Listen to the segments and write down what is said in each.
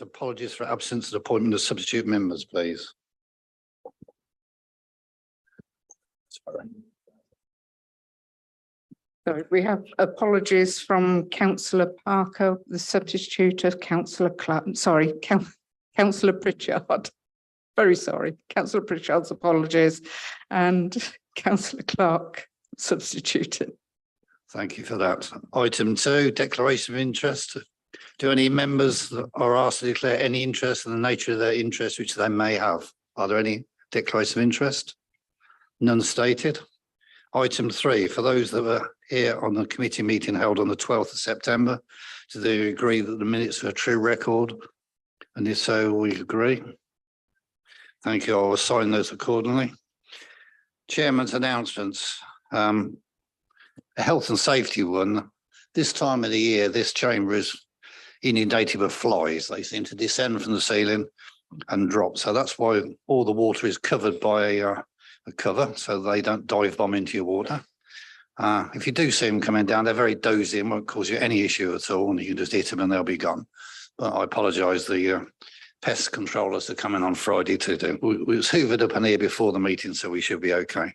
Apologies for absence and appointment of substitute members, please. Sorry, we have apologies from Councillor Parker, the substitute of Councillor Councillor Pritchard. Very sorry, Councillor Pritchard's apologies, and Councillor Clark substituted. Thank you for that. Item 2, declaration of interest. Do any members that are asked to declare any interest in the nature of their interest which they may have? Are there any declaration of interest? None stated. Item 3, for those that were here on the committee meeting held on the 12th of September, do they agree that the minutes are a true record? And if so, we agree. Thank you. I will sign those accordingly. Chairman's announcements. A health and safety one. This time of the year, this chamber is inundated with flies. They seem to descend from the ceiling and drop. So that's why all the water is covered by a cover, so they don't dive bomb into your water. If you do see them coming down, they're very dozy and won't cause you any issue at all, and you can just hit them and they'll be gone. But I apologise, the pest controllers are coming on Friday to do. We was hoovered up in here before the meeting, so we should be okay.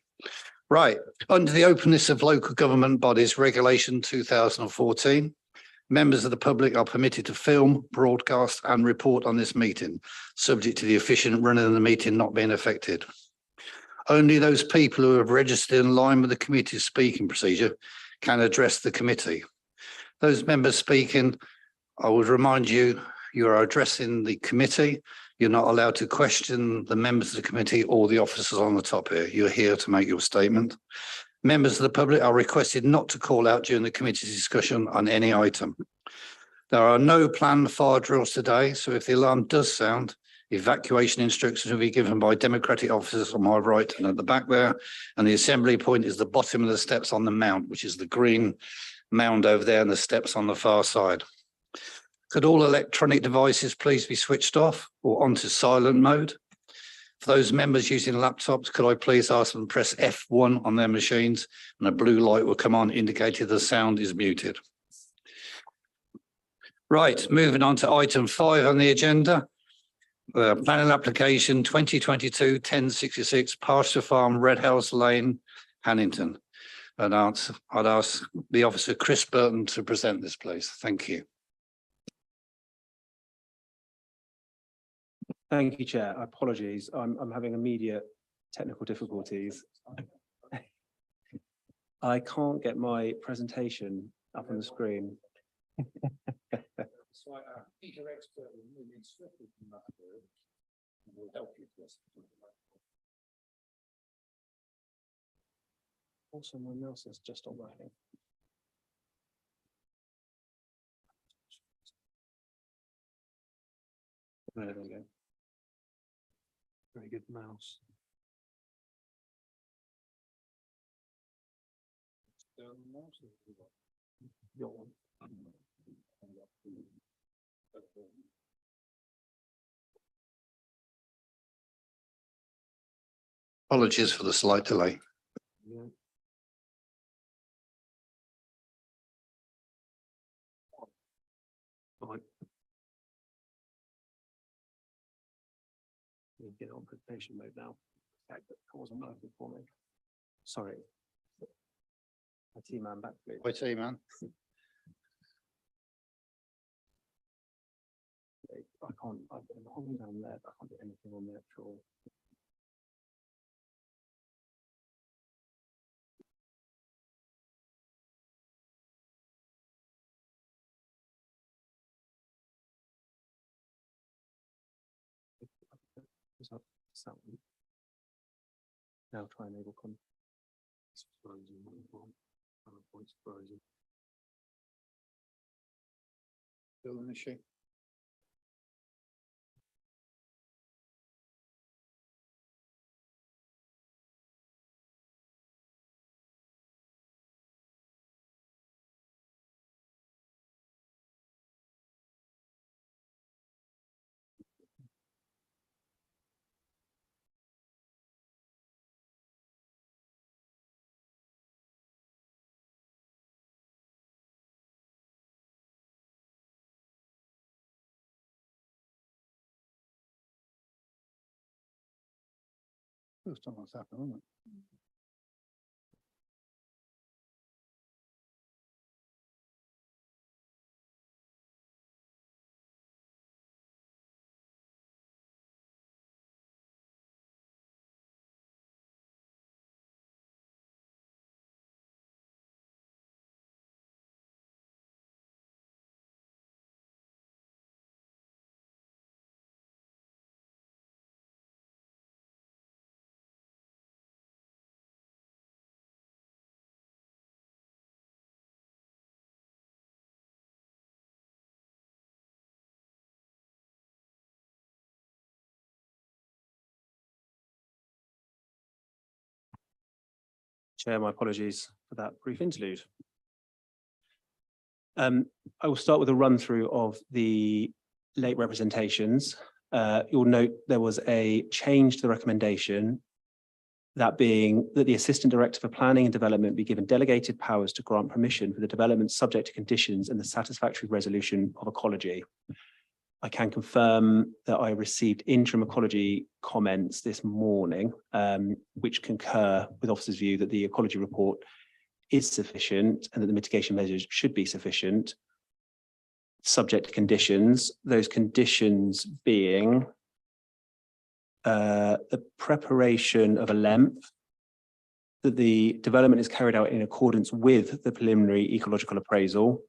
Right, under the Openness of Local Government Bodies Regulation 2014, members of the public are permitted to film, broadcast and report on this meeting, subject to the efficient running of the meeting not being affected. Only those people who have registered in line with the committee's speaking procedure can address the committee. Those members speaking, I would remind you, you are addressing the committee. You're not allowed to question the members of the committee or the officers on the top here. You're here to make your statement. Members of the public are requested not to call out during the committee's discussion on any item. There are no planned fire drills today, so if the alarm does sound, evacuation instructions will be given by democratic officers on my right and at the back there. And the assembly point is the bottom of the steps on the mount, which is the green mound over there, and the steps on the far side. Could all electronic devices please be switched off or onto silent mode? For those members using laptops, could I please ask them to press F1 on their machines and a blue light will come on indicating the sound is muted. Right, moving on to item 5 on the agenda. Planning application 2022-1066 Pasture Farm, Red House Lane, Hannington. And I'd ask the officer Chris Burton to present this, please. Thank you. Thank you, Chair. Apologies. I'm having immediate technical difficulties. I can't get my presentation up on the screen. Also, my mouse is just on working. There we go. Very good mouse. Apologies for the slight delay. Yeah. Right. Get on presentation mode now. That wasn't working for me. Sorry. IT man back, please. IT man. I can't. I'm holding down there, but I can't do anything on the actual. Now try and enable con. Still an issue. First time that's happened, isn't it? Chair, my apologies for that brief interlude. I will start with a run through of the late representations. You'll note there was a change to the recommendation, that being that the Assistant Director for Planning and Development be given delegated powers to grant permission for the development subject to conditions and the satisfactory resolution of ecology. I can confirm that I received interim ecology comments this morning, which concur with officers' view that the ecology report is sufficient and that the mitigation measures should be sufficient, subject to conditions, those conditions being the preparation of a LEMP, that the development is carried out in accordance with the preliminary ecological appraisal.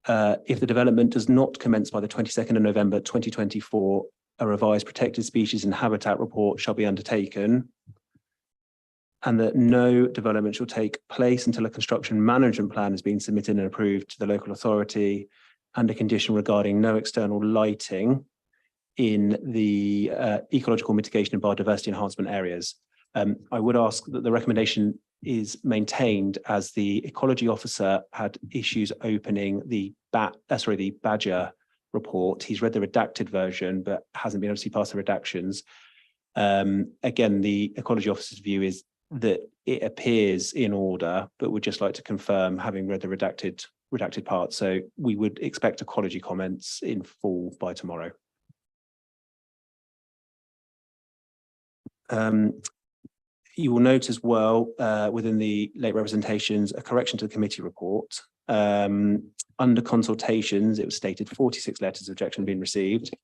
If the development does not commence by the 22nd of November 2024, a revised protected species and habitat report shall be undertaken, and that no development shall take place until a construction management plan has been submitted and approved to the local authority, and a condition regarding no external lighting in the ecological mitigation and biodiversity enhancement areas. I would ask that the recommendation is maintained, as the ecology officer had issues opening the Badger report. He's read the redacted version, but hasn't been able to see past the redactions. Again, the ecology officer's view is that it appears in order, but would just like to confirm, having read the redacted part. So we would expect ecology comments in full by tomorrow. You will note as well, within the late representations, a correction to the committee report. Under consultations, it was stated 46 letters of objection have been received.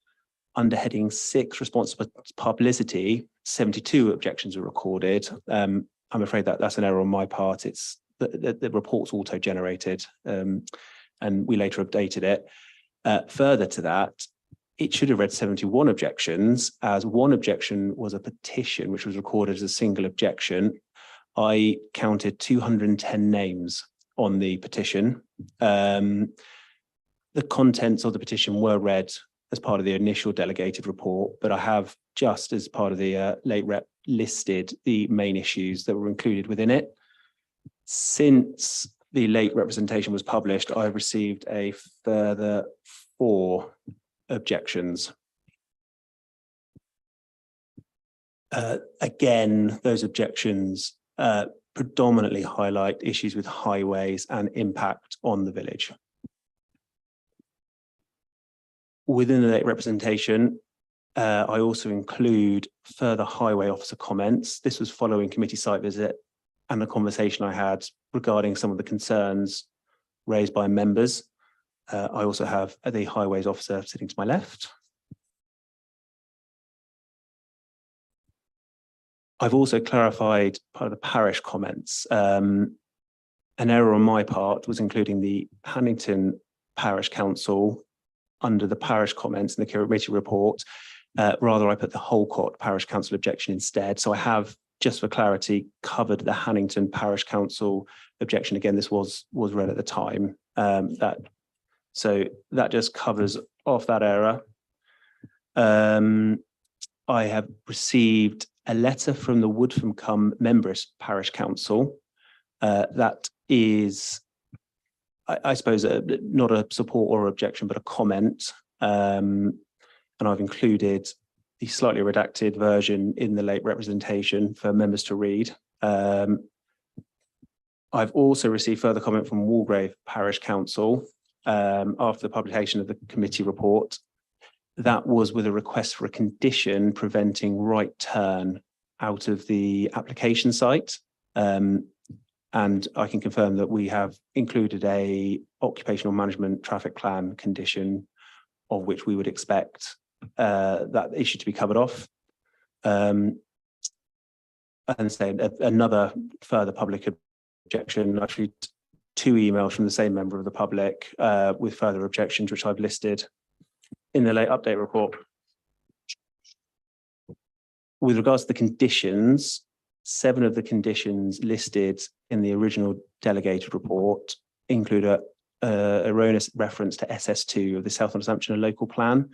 Under heading 6, responsible publicity, 72 objections were recorded. I'm afraid that that's an error on my part. It's the report's auto-generated, and we later updated it. Further to that, it should have read 71 objections, as one objection was a petition which was recorded as a single objection. I counted 210 names on the petition. The contents of the petition were read as part of the initial delegated report, but I have, just as part of the late rep, listed the main issues that were included within it. Since the late representation was published, I've received a further 4 objections. Again, those objections predominantly highlight issues with highways and impact on the village. Within the late representation, I also include further highway officer comments. This was following committee site visit and the conversation I had regarding some of the concerns raised by members. I also have the highways officer sitting to my left. I've also clarified part of the parish comments. An error on my part was including the Hannington Parish Council under the parish comments in the committee report. Rather, I put the Holcott Parish Council objection instead. So I have, just for clarity, covered the Hannington Parish Council objection. Again, this was read at the time. So that just covers off that error. I have received a letter from the Woodford Members Parish Council. That is, I suppose, not a support or objection, but a comment. And I've included the slightly redacted version in the late representation for members to read. I've also received further comment from Walgrave Parish Council after the publication of the committee report. That was with a request for a condition preventing right turn out of the application site. And I can confirm that we have included a occupational management traffic plan condition of which we would expect that issue to be covered off. And say another further public objection, actually 2 emails from the same member of the public with further objections, which I've listed in the late update report. With regards to the conditions, 7 of the conditions listed in the original delegated report include a erroneous reference to SS2 of the South Northamptonshire local plan.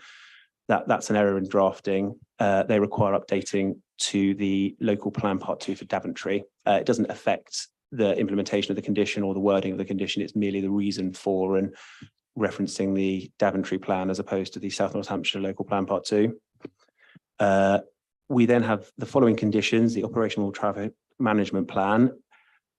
That's an error in drafting. They require updating to the local plan part 2 for Daventry. It doesn't affect the implementation of the condition or the wording of the condition. It's merely the reason for and referencing the Daventry plan as opposed to the South Northamptonshire local plan part 2. We then have the following conditions: the operational traffic management plan.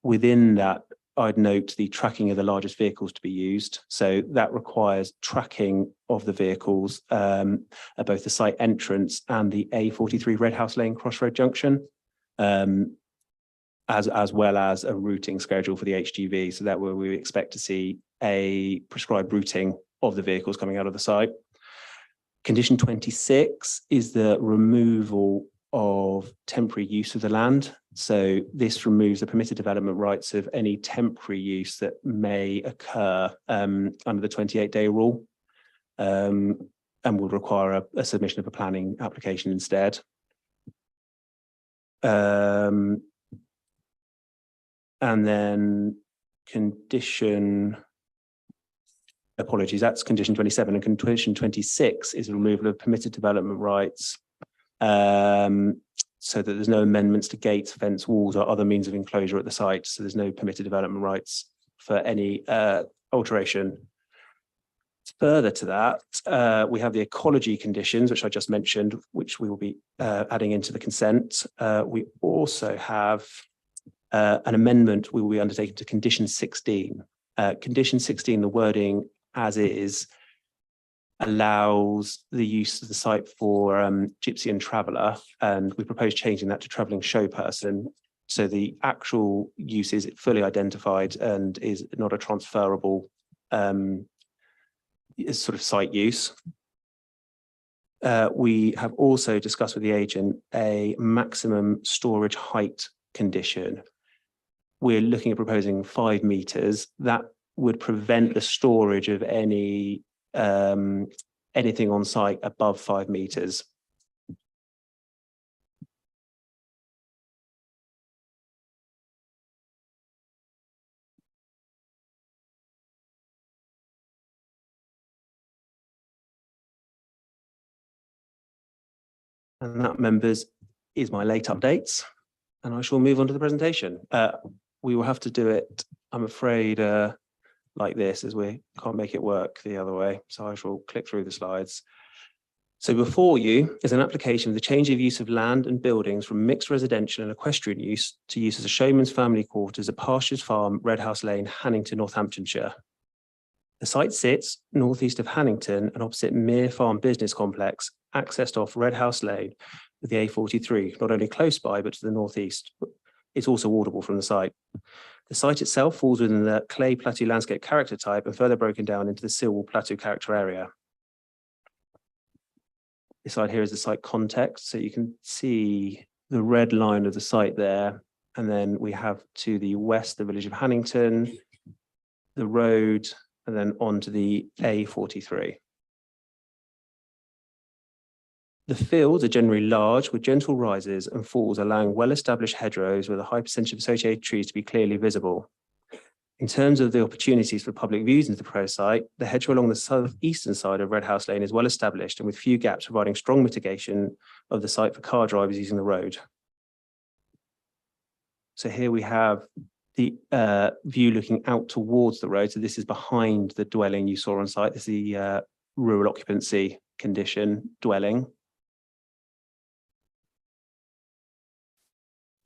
Within that, I'd note the tracking of the largest vehicles to be used. So that requires tracking of the vehicles at both the site entrance and the A43 Redhouse Lane Crossroad Junction, as well as a routing schedule for the HGV. So that where we expect to see a prescribed routing of the vehicles coming out of the site. Condition 26 is the removal of temporary use of the land. So this removes the permitted development rights of any temporary use that may occur under the 28-day rule, and would require a submission of a planning application instead. And then condition, apologies, that's condition 27, and condition 26 is the removal of permitted development rights, so that there's no amendments to gates, fence, walls, or other means of enclosure at the site. So there's no permitted development rights for any alteration. Further to that, we have the ecology conditions, which I just mentioned, which we will be adding into the consent. We also have an amendment we will be undertaking to condition 16. Condition 16, the wording as is, allows the use of the site for gypsy and traveller, and we propose changing that to travelling show person. So the actual use is fully identified and is not a transferable sort of site use. We have also discussed with the agent a maximum storage height condition. We're looking at proposing 5 meters. That would prevent the storage of any anything on site above 5 meters. And that, members, is my late updates, and I shall move on to the presentation. We will have to do it, I'm afraid, like this, as we can't make it work the other way. So I shall click through the slides. So before you is an application of the change of use of land and buildings from mixed residential and equestrian use to use as a showman's family quarters at Pastures Farm, Redhouse Lane, Hannington, Northamptonshire. The site sits northeast of Hannington and opposite Mere Farm Business Complex, accessed off Redhouse Lane with the A43, not only close by, but to the northeast. It's also audible from the site. The site itself falls within the clay plateau landscape character type and further broken down into the Silwall Plateau character area. This side here is the site context. So you can see the red line of the site there. And then we have to the west, the village of Hannington, the road, and then on to the A43. The fields are generally large with gentle rises and falls, allowing well-established hedgerows with a high percentage of associated trees to be clearly visible. In terms of the opportunities for public views into the proposed site, the hedgerow along the southeastern side of Redhouse Lane is well established and with few gaps, providing strong mitigation of the site for car drivers using the road. So here we have the view looking out towards the road. So this is behind the dwelling you saw on site. This is the rural occupancy condition dwelling.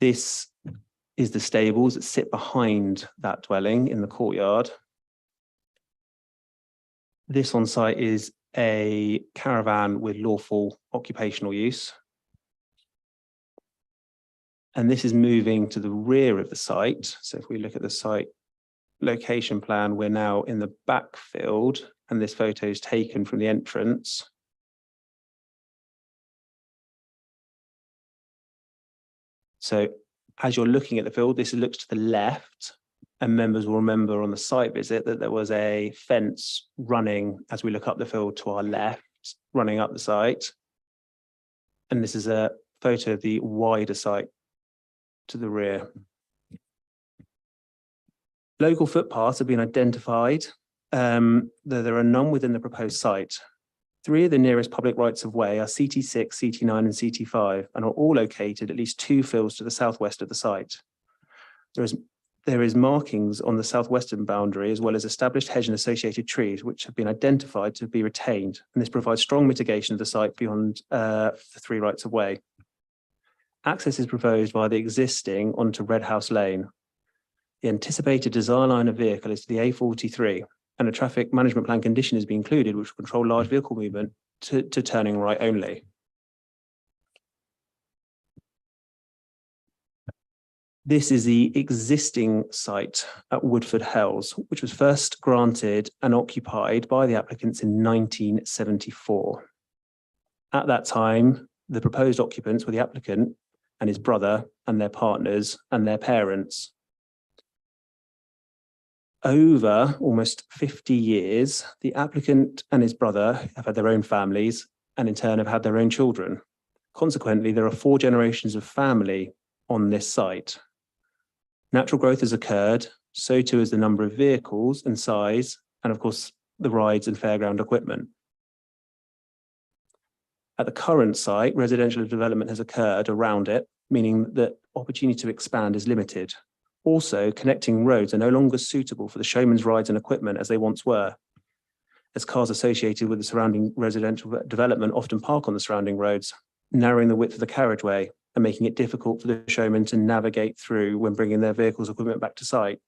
This is the stables that sit behind that dwelling in the courtyard. This on site is a caravan with lawful occupational use. And this is moving to the rear of the site. So if we look at the site location plan, we're now in the backfield, and this photo is taken from the entrance. So as you're looking at the field, this looks to the left, and members will remember on the site visit that there was a fence running as we look up the field to our left, running up the site. And this is a photo of the wider site to the rear. Local footpaths have been identified, though there are none within the proposed site. 3 of the nearest public rights of way are CT6, CT9 and CT5 and are all located at least 2 fields to the southwest of the site. There is markings on the southwestern boundary as well as established hedge and associated trees which have been identified to be retained, and this provides strong mitigation of the site beyond the 3 rights of way. Access is proposed via the existing onto Red House Lane. The anticipated design line of vehicle is to the A43, and a traffic management plan condition is being included, which will control large vehicle movement to turning right only. This is the existing site at Woodford Hells, which was first granted and occupied by the applicants in 1974. At that time, the proposed occupants were the applicant and his brother and their partners and their parents. Over almost 50 years, the applicant and his brother have had their own families and in turn have had their own children. Consequently, there are 4 generations of family on this site. Natural growth has occurred, so too has the number of vehicles and size, and of course, the rides and fairground equipment. At the current site, residential development has occurred around it, meaning that opportunity to expand is limited. Also, connecting roads are no longer suitable for the showman's rides and equipment as they once were, as cars associated with the surrounding residential development often park on the surrounding roads, narrowing the width of the carriageway and making it difficult for the showmen to navigate through when bringing their vehicles equipment back to site.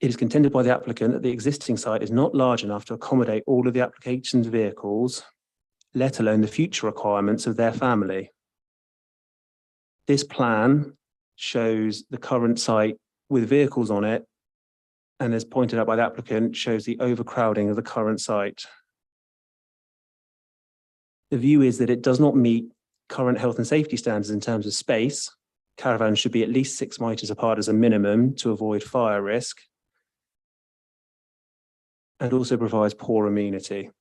It is contended by the applicant that the existing site is not large enough to accommodate all of the application's vehicles, let alone the future requirements of their family. This plan shows the current site with vehicles on it, and as pointed out by the applicant, shows the overcrowding of the current site. The view is that it does not meet current health and safety standards in terms of space. Caravans should be at least 6 meters apart as a minimum to avoid fire risk, and also provides poor amenity.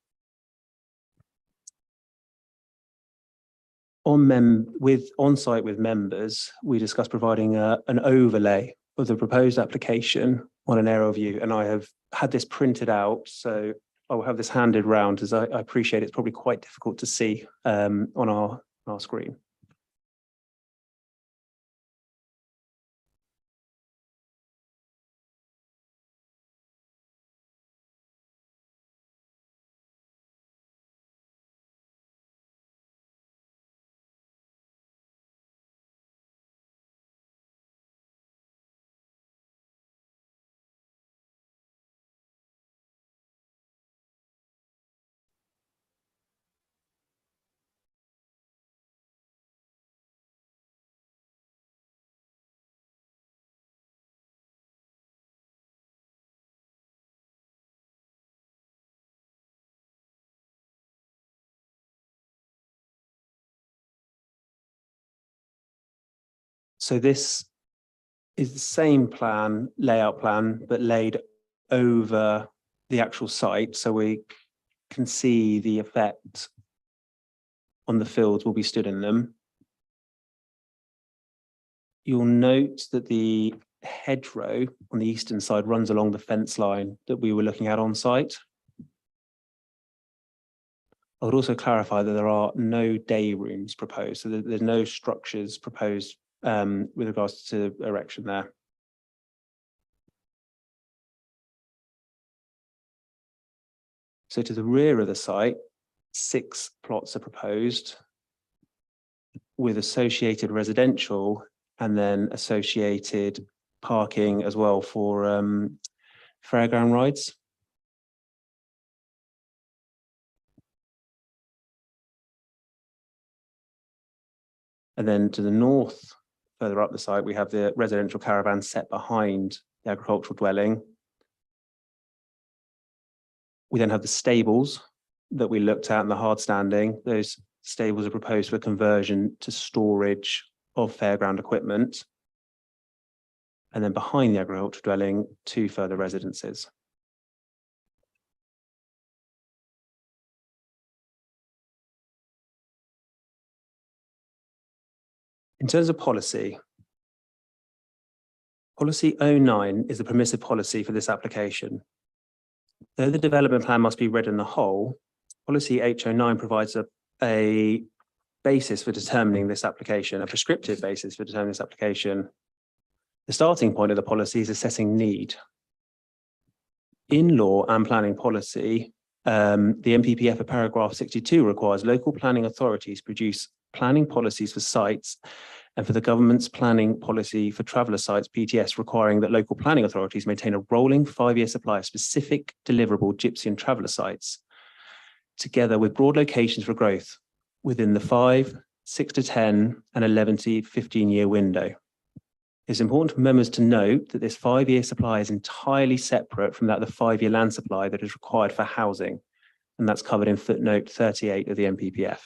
On site with members, we discussed providing an overlay of the proposed application on an aerial view, and I have had this printed out, so I will have this handed round, as I appreciate it's probably quite difficult to see on our screen. So this is the same plan, layout plan, but laid over the actual site. So we can see the effect on the fields will be stood in them. You'll note that the hedgerow on the eastern side runs along the fence line that we were looking at on site. I would also clarify that there are no day rooms proposed, so there's no structures proposed with regards to erection there. So to the rear of the site, 6 plots are proposed with associated residential and then associated parking as well for fairground rides. And then to the north, further up the site, we have the residential caravan set behind the agricultural dwelling. We then have the stables that we looked at and the hard standing. Those stables are proposed for conversion to storage of fairground equipment. And then behind the agricultural dwelling, 2 further residences. In terms of policy, Policy 09 is the permissive policy for this application. Though the development plan must be read in the whole, Policy H09 provides a basis for determining this application, a prescriptive basis for determining this application. The starting point of the policy is assessing need. In law and planning policy, the NPPF of paragraph 62 requires local planning authorities produce planning policies for sites, and for the government's planning policy for traveller sites, PTS, requiring that local planning authorities maintain a rolling 5-year supply of specific deliverable gypsy and traveller sites, together with broad locations for growth within the 5, 6 to 10 and 11 to 15-year window. It's important for members to note that this 5-year supply is entirely separate from that of the 5-year land supply that is required for housing, and that's covered in footnote 38 of the NPPF.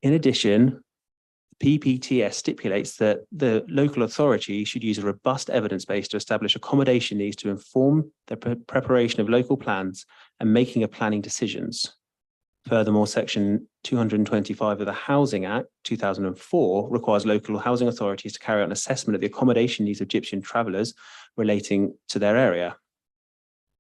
In addition, the PPTS stipulates that the local authority should use a robust evidence base to establish accommodation needs to inform the preparation of local plans and making of planning decisions. Furthermore, Section 225 of the Housing Act 2004 requires local housing authorities to carry out an assessment of the accommodation needs of gypsy and travellers relating to their area.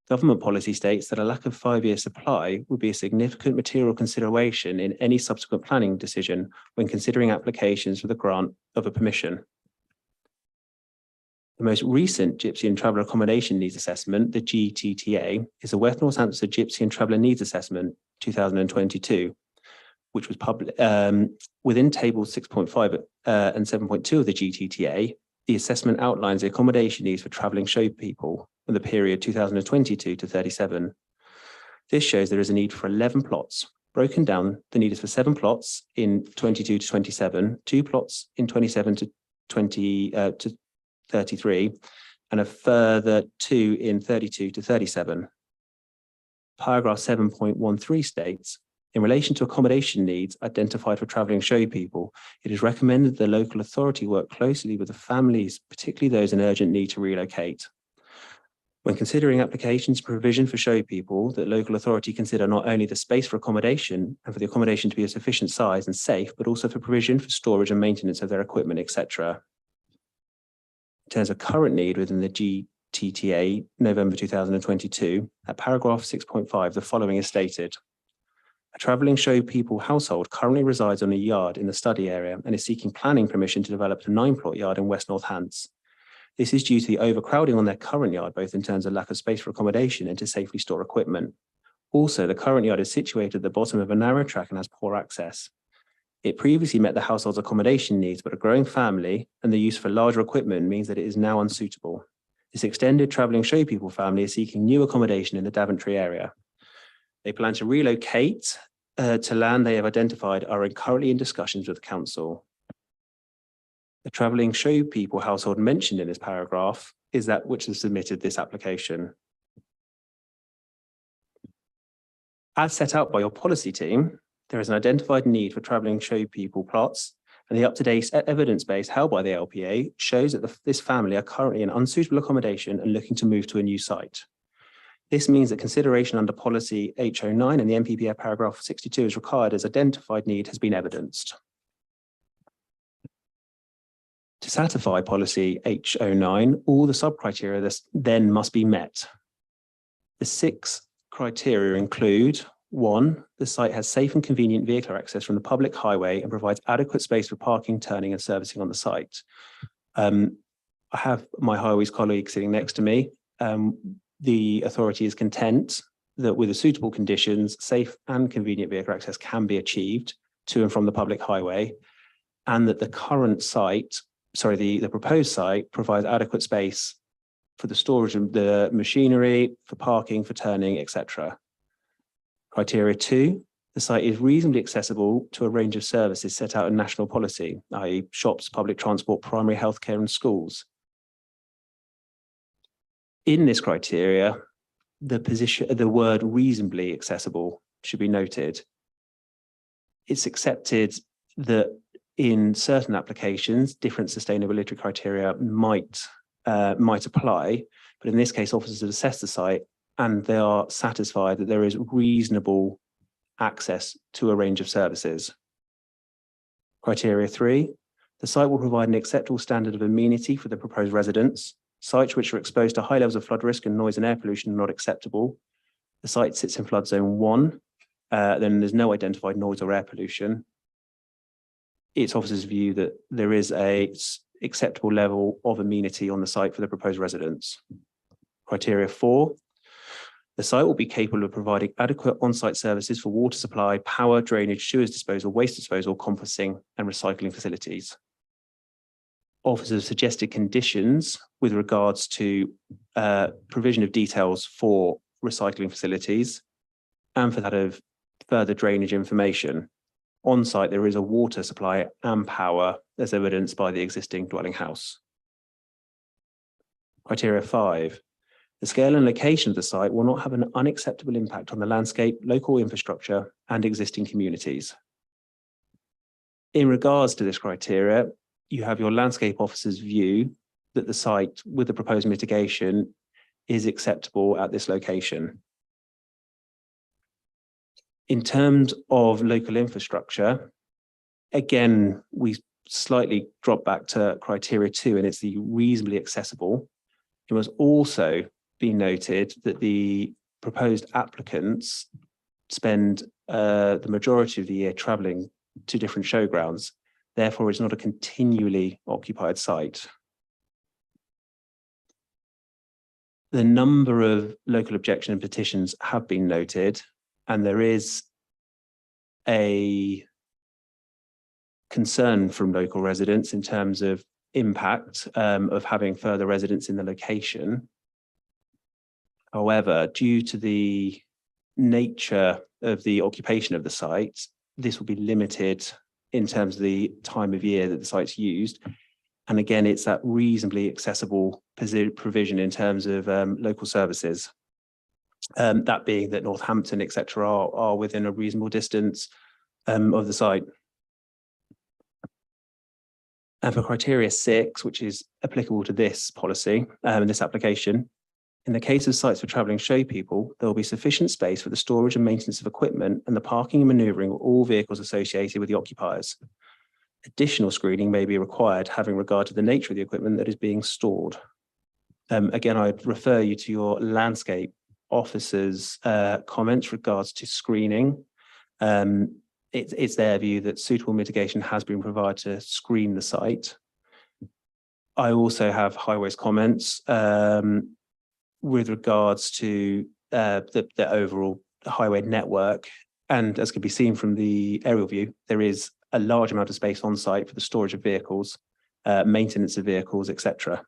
Government policy states that a lack of 5-year supply would be a significant material consideration in any subsequent planning decision when considering applications for the grant of a permission. The most recent Gypsy and Traveller Accommodation Needs Assessment, the GTTA, is the West Northamptonshire Gypsy and Traveller Needs Assessment 2022, which was published within tables 6.5 and 7.2 of the GTTA. The assessment outlines the accommodation needs for travelling show people in the period 2022 to 37. This shows there is a need for 11 plots. Broken down, the need is for 7 plots in 22 to 27, 2 plots in 27 to 33, and a further 2 in 32 to 37. Paragraph 7.13 states, in relation to accommodation needs identified for travelling show people, it is recommended the local authority work closely with the families, particularly those in urgent need to relocate. When considering applications for provision for show people, the local authority consider not only the space for accommodation and for the accommodation to be of sufficient size and safe, but also for provision for storage and maintenance of their equipment, etc. In terms of current need within the GTTA, November 2022, at paragraph 6.5, the following is stated. A travelling show people household currently resides on a yard in the study area and is seeking planning permission to develop a 9-plot yard in West North Hants. This is due to the overcrowding on their current yard, both in terms of lack of space for accommodation and to safely store equipment. Also, the current yard is situated at the bottom of a narrow track and has poor access. It previously met the household's accommodation needs, but a growing family and the use for larger equipment means that it is now unsuitable. This extended travelling show people family is seeking new accommodation in the Daventry area. They plan to relocate to land they have identified are currently in discussions with the council. The travelling show people household mentioned in this paragraph is that which has submitted this application. As set out by your policy team, there is an identified need for travelling show people plots, and the up-to-date evidence base held by the LPA shows that this family are currently in unsuitable accommodation and looking to move to a new site. This means that consideration under policy H09 and the NPPF paragraph 62 is required as identified need has been evidenced. To satisfy policy H09, all the sub-criteria then must be met. The 6 criteria include: 1, the site has safe and convenient vehicle access from the public highway and provides adequate space for parking, turning and servicing on the site. I have my highways colleague sitting next to me. The authority is content that with the suitable conditions, safe and convenient vehicle access can be achieved to and from the public highway, and that the current site, the proposed site provides adequate space for the storage of the machinery, for parking, for turning, etc. Criteria 2, The site is reasonably accessible to a range of services set out in national policy, i.e. shops, public transport, primary healthcare and schools. In this criteria, the word reasonably accessible should be noted. It's accepted that in certain applications, different sustainability criteria might apply, but in this case, officers have assessed the site and they are satisfied that there is reasonable access to a range of services. Criteria 3, the site will provide an acceptable standard of amenity for the proposed residents. Sites which are exposed to high levels of flood risk and noise and air pollution are not acceptable. The site sits in flood zone 1, then there's no identified noise or air pollution. It's officers' view that there is a acceptable level of amenity on the site for the proposed residents. Criteria 4, the site will be capable of providing adequate on-site services for water supply, power, drainage, sewage disposal, waste disposal, composting and recycling facilities. Officers suggested conditions with regards to provision of details for recycling facilities and for that of further drainage information. On site, there is a water supply and power as evidenced by the existing dwelling house. Criteria 5, the scale and location of the site will not have an unacceptable impact on the landscape, local infrastructure and existing communities. In regards to this criteria, you have your landscape officer's view that the site with the proposed mitigation is acceptable at this location. In terms of local infrastructure, again, we slightly drop back to criteria 2 and it's the reasonably accessible. It must also be noted that the proposed applicants spend the majority of the year travelling to different showgrounds. Therefore, it's not a continually occupied site. The number of local objection and petitions have been noted, and there is a concern from local residents in terms of impact of having further residents in the location. However, due to the nature of the occupation of the site, this will be limited in terms of the time of year that the site's used. And again, it's that reasonably accessible provision in terms of local services. That being that Northampton, etc., are within a reasonable distance of the site. And for criteria 6, which is applicable to this policy and this application, in the case of sites for travelling show people, there will be sufficient space for the storage and maintenance of equipment and the parking and manoeuvring of all vehicles associated with the occupiers. Additional screening may be required having regard to the nature of the equipment that is being stored. Again, I'd refer you to your landscape officer's comments regards to screening. It's their view that suitable mitigation has been provided to screen the site. I also have Highways comments with regards to the overall highway network. And as can be seen from the aerial view, there is a large amount of space on site for the storage of vehicles, maintenance of vehicles, etc.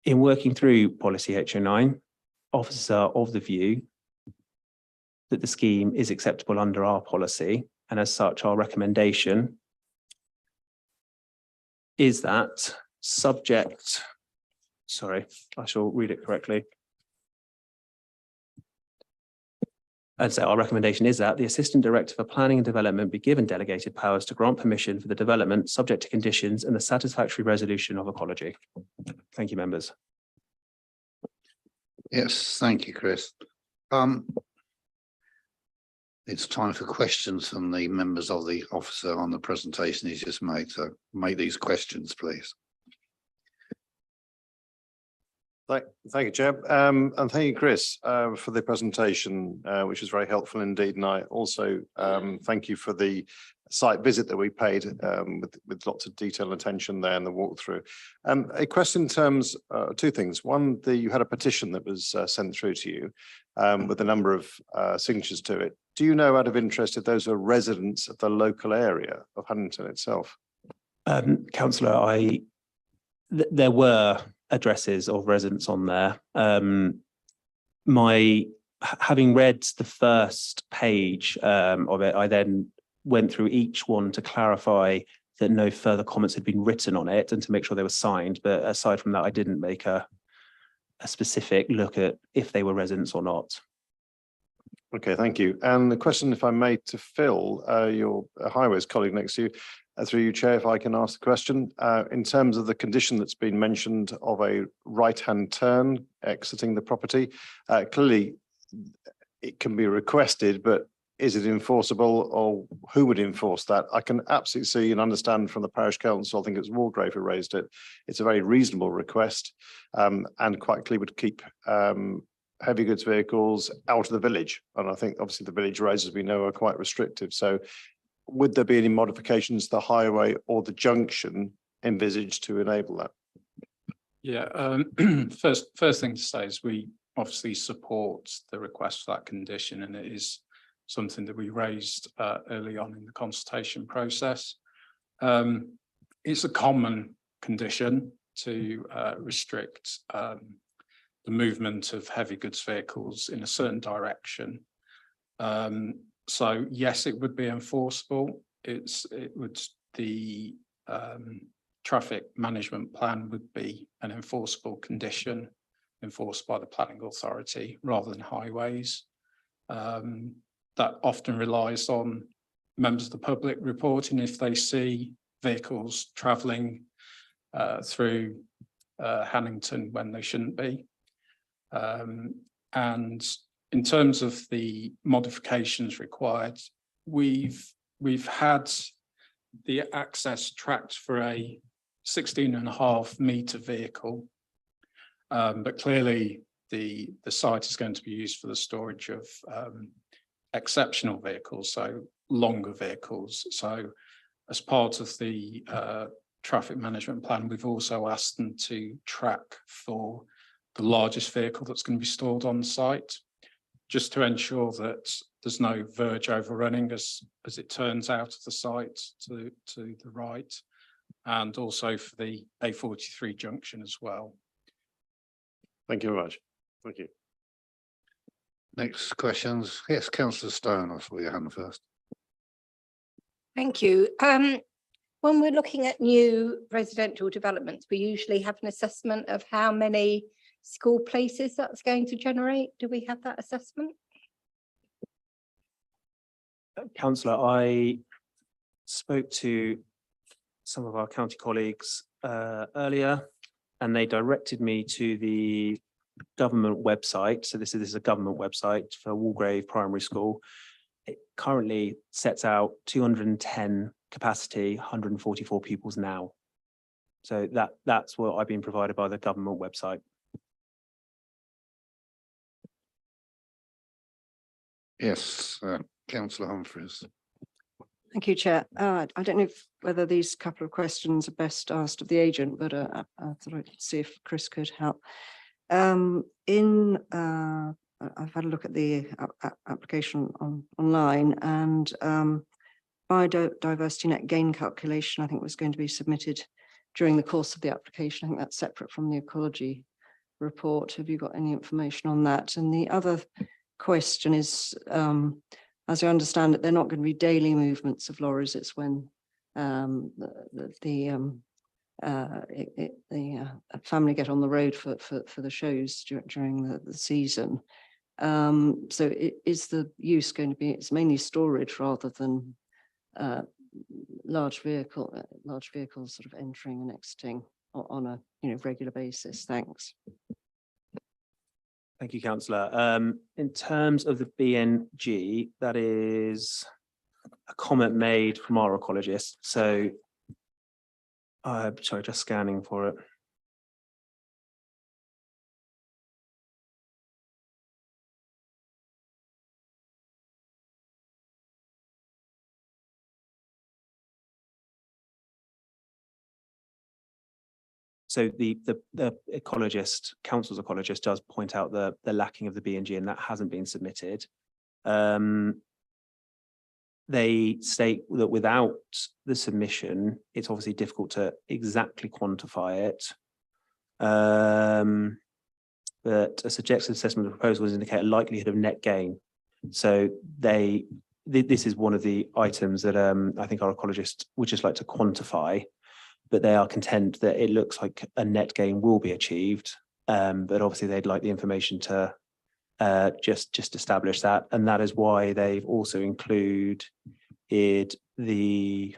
In working through policy HO9, officers are of the view that the scheme is acceptable under our policy, and as such, our recommendation is that subject, sorry, I shall read it correctly. And so our recommendation is that the Assistant Director for Planning and Development be given delegated powers to grant permission for the development subject to conditions and the satisfactory resolution of ecology. Thank you, members. Yes, thank you, Chris. It's time for questions from the members of the officer on the presentation he's just made. So make these questions, please. Thank you, Chair. And thank you, Chris, for the presentation, which was very helpful indeed. And I also thank you for the site visit that we paid with lots of detail and attention there and the walkthrough. A question in terms, two things. One, you had a petition that was sent through to you with a number of signatures to it. Do you know, out of interest, if those are residents of the local area of Huntingdon itself? Councillor, there were addresses of residents on there. having read the first page of it, I then went through each one to clarify that no further comments had been written on it and to make sure they were signed. But aside from that, I didn't make a specific look at if they were residents or not. Okay, thank you. And the question, if I may, to Phil, your highways colleague next to you, through you, Chair, if I can ask the question, in terms of the condition that's been mentioned of a right-hand turn exiting the property, clearly it can be requested, but is it enforceable, or who would enforce that? I can absolutely see and understand from the parish council, I think it's Walgrave who raised it. It's a very reasonable request, and quite clearly would keep heavy goods vehicles out of the village. And I think obviously the village roads, as we know, are quite restrictive. So would there be any modifications to the highway or the junction envisaged to enable that? Yeah, first thing to say is we obviously support the request for that condition, and it is something that we raised early on in the consultation process. It's a common condition to restrict the movement of heavy goods vehicles in a certain direction. So yes, it would be enforceable. The traffic management plan would be an enforceable condition enforced by the planning authority rather than highways. That often relies on members of the public reporting if they see vehicles travelling through Hannington when they shouldn't be. And in terms of the modifications required, we've had the access tracked for a 16.5 metre vehicle, but clearly the site is going to be used for the storage of exceptional vehicles, so longer vehicles. So as part of the traffic management plan, we've also asked them to track for the largest vehicle that's going to be stored on site, just to ensure that there's no verge overrunning as it turns out of the site to the right, and also for the A43 junction as well. Thank you very much. Thank you. Next questions. Yes, Councillor Stone, I saw your hand first. Thank you. When we're looking at new residential developments, we usually have an assessment of how many school places that's going to generate. Do we have that assessment? Councillor, I spoke to some of our county colleagues earlier, and they directed me to the government website. So this is a government website for Walgrave Primary School. It currently sets out 210 capacity, 144 pupils now. So that's what I've been provided by the government website. Yes, Councillor Humphreys. Thank you, Chair. I don't know whether these couple of questions are best asked of the agent, but I thought I'd see if Chris could help. I've had a look at the application online, and biodiversity net gain calculation, I think, was going to be submitted during the course of the application. I think that's separate from the ecology report. Have you got any information on that? And the other question is, as I understand it, they're not going to be daily movements of lorries. It's when the family get on the road for the shows during the season. So is the use going to be, it's mainly storage rather than large vehicles sort of entering and exiting on a regular basis? Thanks. Thank you, Councillor. In terms of the BNG, that is a comment made from our ecologist. So, sorry, just scanning for it. So the ecologist, council's ecologist, does point out the lacking of the BNG, and that hasn't been submitted. They state that without the submission, it's obviously difficult to exactly quantify it. But but a subjective assessment of the proposals indicate a likelihood of net gain. So this is one of the items that I think our ecologists would just like to quantify, but they are content that it looks like a net gain will be achieved. But obviously they'd like the information to just establish that. And that is why they've also included the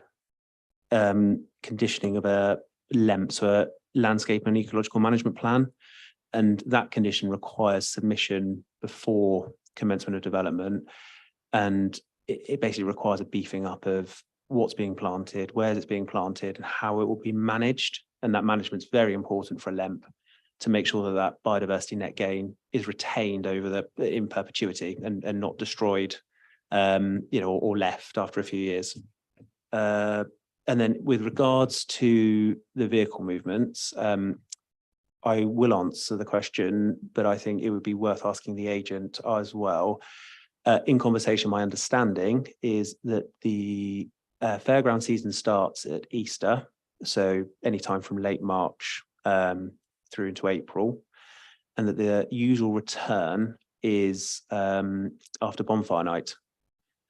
conditioning of a LEMP, so a landscape and ecological management plan. And that condition requires submission before commencement of development. And it basically requires a beefing up of what's being planted, where it's being planted, and how it will be managed. And that management is very important for a LEMP to make sure that that biodiversity net gain is retained over in perpetuity and not destroyed, or left after a few years. And then with regards to the vehicle movements, I will answer the question, but I think it would be worth asking the agent as well. In conversation, my understanding is that the fairground season starts at Easter, so anytime from late March through into April, and that the usual return is after bonfire night.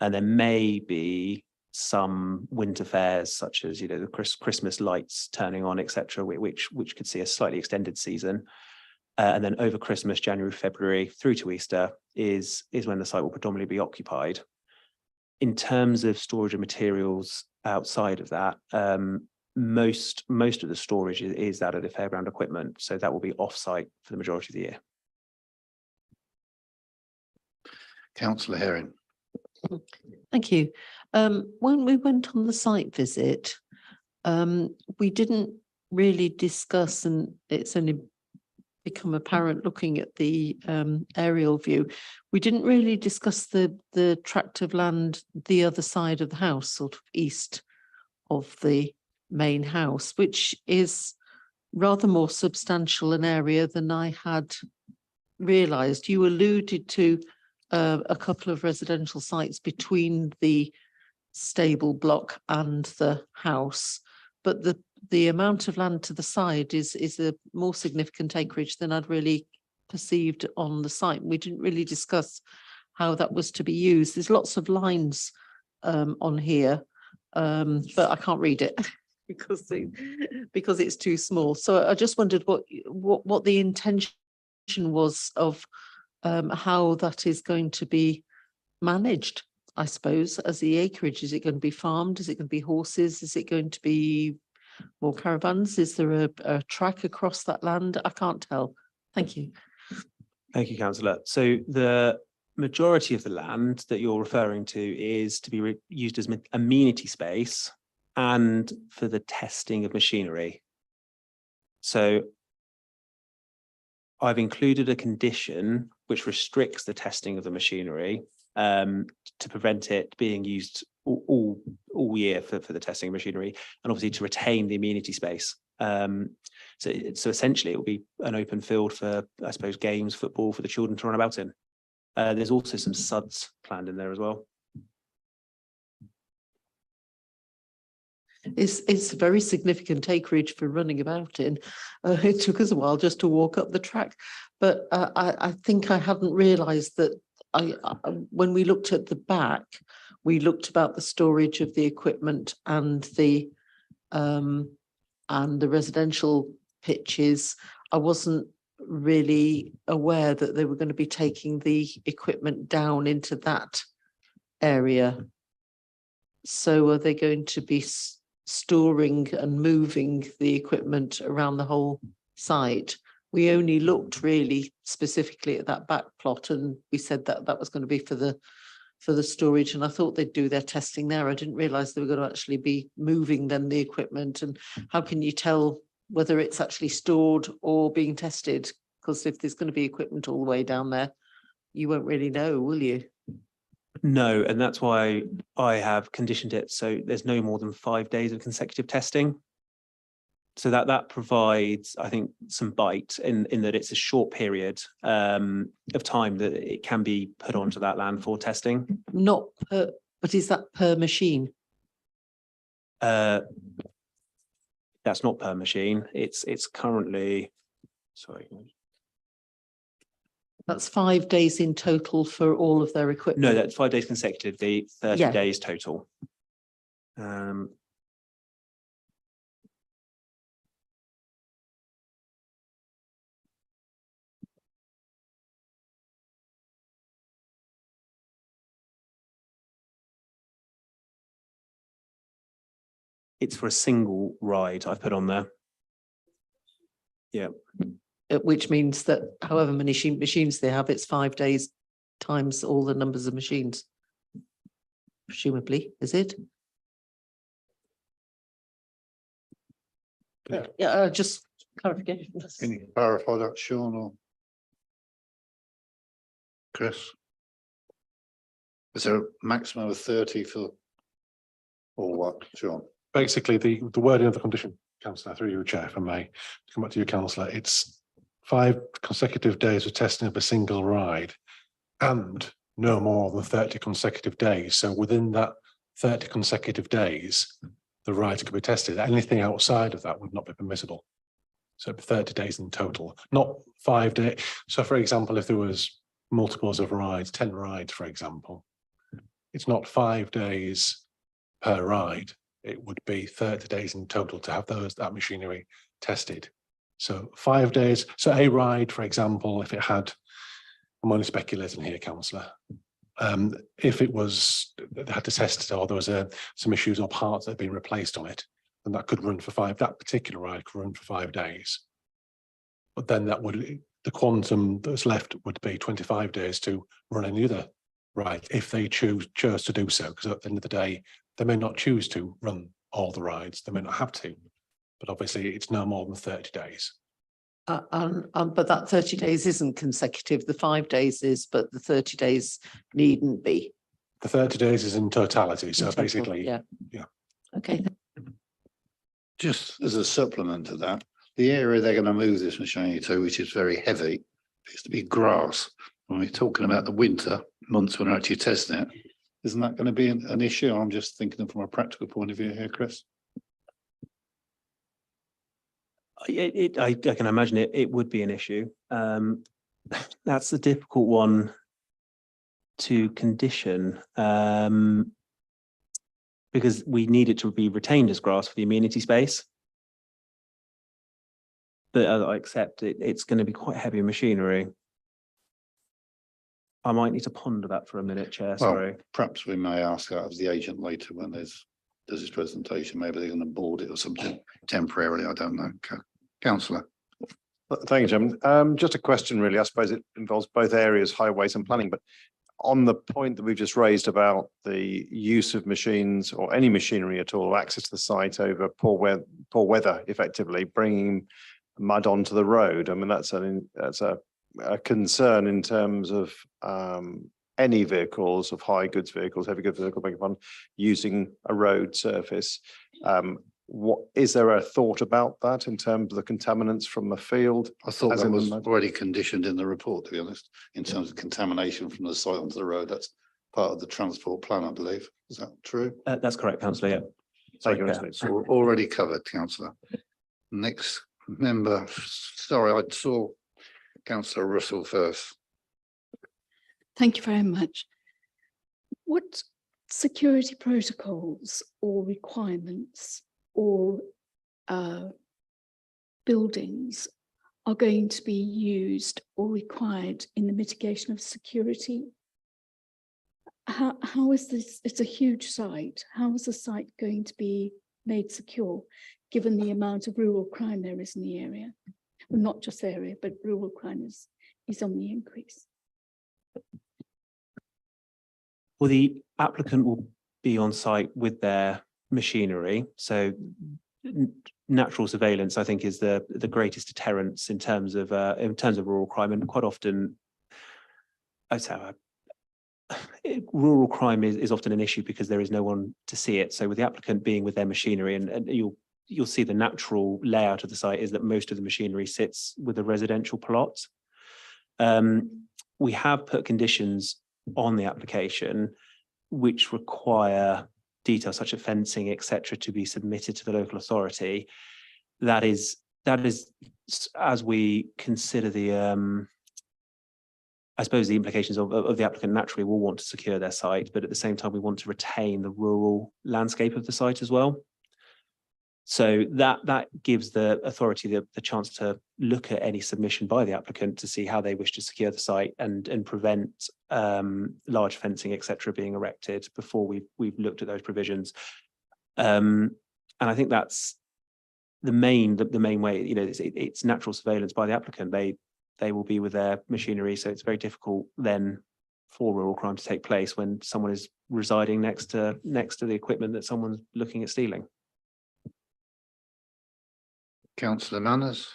And there may be some winter fairs, such as the Christmas lights turning on, etc., which could see a slightly extended season. And then over Christmas, January, February through to Easter is when the site will predominantly be occupied. In terms of storage of materials outside of that, most of the storage is that of the fairground equipment, so that will be off-site for the majority of the year. Councillor Herring. Thank you. When we went on the site visit, we didn't really discuss, and it's only become apparent looking at the aerial view, we didn't really discuss the tract of land the other side of the house, sort of east of the main house, which is rather more substantial an area than I had realised. You alluded to a couple of residential sites between the stable block and the house, but the amount of land to the side is a more significant acreage than I'd really perceived on the site. We didn't really discuss how that was to be used. There's lots of lines on here, but I can't read it because it's too small. So I just wondered what the intention was of how that is going to be managed, I suppose, as the acreage. Is it going to be farmed? Is it going to be horses? Is it going to be more caravans? Is there a track across that land? I can't tell. Thank you. Thank you, Councillor. So the majority of the land that you're referring to is to be used as amenity space and for the testing of machinery. So I've included a condition which restricts the testing of the machinery to prevent it being used all year for the testing of machinery, and obviously to retain the amenity space. So essentially it will be an open field for, I suppose, games, football for the children to run about in. There's also some suds planned in there as well. It's a very significant acreage for running about in. It took us a while just to walk up the track, but I think I hadn't realised that when we looked at the back, we looked about the storage of the equipment and the residential pitches. I wasn't really aware that they were going to be taking the equipment down into that area. So are they going to be storing and moving the equipment around the whole site? We only looked really specifically at that back plot, and we said that that was going to be for the storage, and I thought they'd do their testing there. I didn't realise they were going to actually be moving then the equipment. And how can you tell whether it's actually stored or being tested? Because if there's going to be equipment all the way down there, you won't really know, will you? No, and that's why I have conditioned it so there's no more than 5 days of consecutive testing. So that provides, I think, some bite in that it's a short period of time that it can be put onto that land for testing. Not per, but is that per machine? That's not per machine. It's currently, sorry, That's 5 days in total for all of their equipment. No, that's 5 days consecutively, 30 Yeah. days total. It's for a single ride I've put on there. Yeah, Which means that however many machines they have, it's 5 days times all the numbers of machines. Presumably, is it? Yeah, just clarification. Can you clarify that, Sean, or Chris? Is there a maximum of 30 for, or what, Sean? Basically, the wording of the condition, councillor, through you, Chair, if I may, to come back to you, councillor, it's 5 consecutive days of testing of a single ride and no more than 30 consecutive days. So within that 30 consecutive days, the rides could be tested. Anything outside of that would not be permissible. So it'd be 30 days in total, not 5 days. So for example, if there was multiples of rides, 10 rides, for example, it's not 5 days per ride. It would be 30 days in total to have that machinery tested. So 5 days. So a ride, for example, if it had, I'm only speculating here, councillor. If it was, they had to test it, or there was some issues or parts that had been replaced on it, then that could run for that particular ride could run for 5 days. But then the quantum that's left would be 25 days to run any other ride if they chose to do so, because at the end of the day, they may not choose to run all the rides, they may not have to, but obviously it's no more than 30 days. But that 30 days isn't consecutive. The 5 days is, but the 30 days needn't be. The 30 days is in totality, so in total, basically, Yeah. yeah. Okay. Just as a supplement to that, the area they're going to move this machinery to, which is very heavy, is to be grass. When we're talking about the winter months when we're actually testing it, isn't that going to be an issue? I'm just thinking from a practical point of view here, Chris. I can imagine it would be an issue. That's a difficult one to condition, because we need it to be retained as grass for the amenity space. But I accept it's going to be quite heavy machinery. I might need to ponder that for a minute, Chair, sorry. Well, perhaps we may ask that of the agent later when does his presentation. Maybe they're going to board it or something temporarily. I don't know. Councillor. Thank you, Chairman. Just a question, really. I suppose it involves both areas, highways and planning, but on the point that we've just raised about the use of machines or any machinery at all, access to the site over poor weather, effectively bringing mud onto the road. I mean, that's a concern in terms of any vehicles, of heavy goods vehicles, using a road surface. What is there a thought about that in terms of the contaminants from the field? I thought As that in was the mud? already conditioned in the report, to be honest, in terms of contamination from the site onto the road. That's part of the transport plan, I believe. Is that true? That's correct, councillor, yeah. Thank you, Sorry, Mr. So we're already covered, councillor. Next member, sorry, I saw councillor Russell first. Thank you very much. What security protocols or requirements or buildings are going to be used or required in the mitigation of security? How is this? It's a huge site. How is the site going to be made secure, given the amount of rural crime there is in the area? Well, not just the area, but rural crime is on the increase. Well, the applicant will be on site with their machinery. So natural surveillance, I think, is the greatest deterrence in terms of rural crime. And quite often, I'd say rural crime is often an issue because there is no one to see it. So with the applicant being with their machinery, and you'll see the natural layout of the site is that most of the machinery sits with a residential plot. We have put conditions on the application which require details such as fencing, etc., to be submitted to the local authority. That is as we consider the I suppose the implications of the applicant naturally will want to secure their site, but at the same time, we want to retain the rural landscape of the site as well. So that gives the authority the chance to look at any submission by the applicant to see how they wish to secure the site and prevent large fencing, et cetera, being erected before we've looked at those provisions. And I think that's the main way. You know, it's natural surveillance by the applicant. They will be with their machinery, so it's very difficult then for rural crime to take place when someone is residing next to the equipment that someone's looking at stealing. Councillor Manners.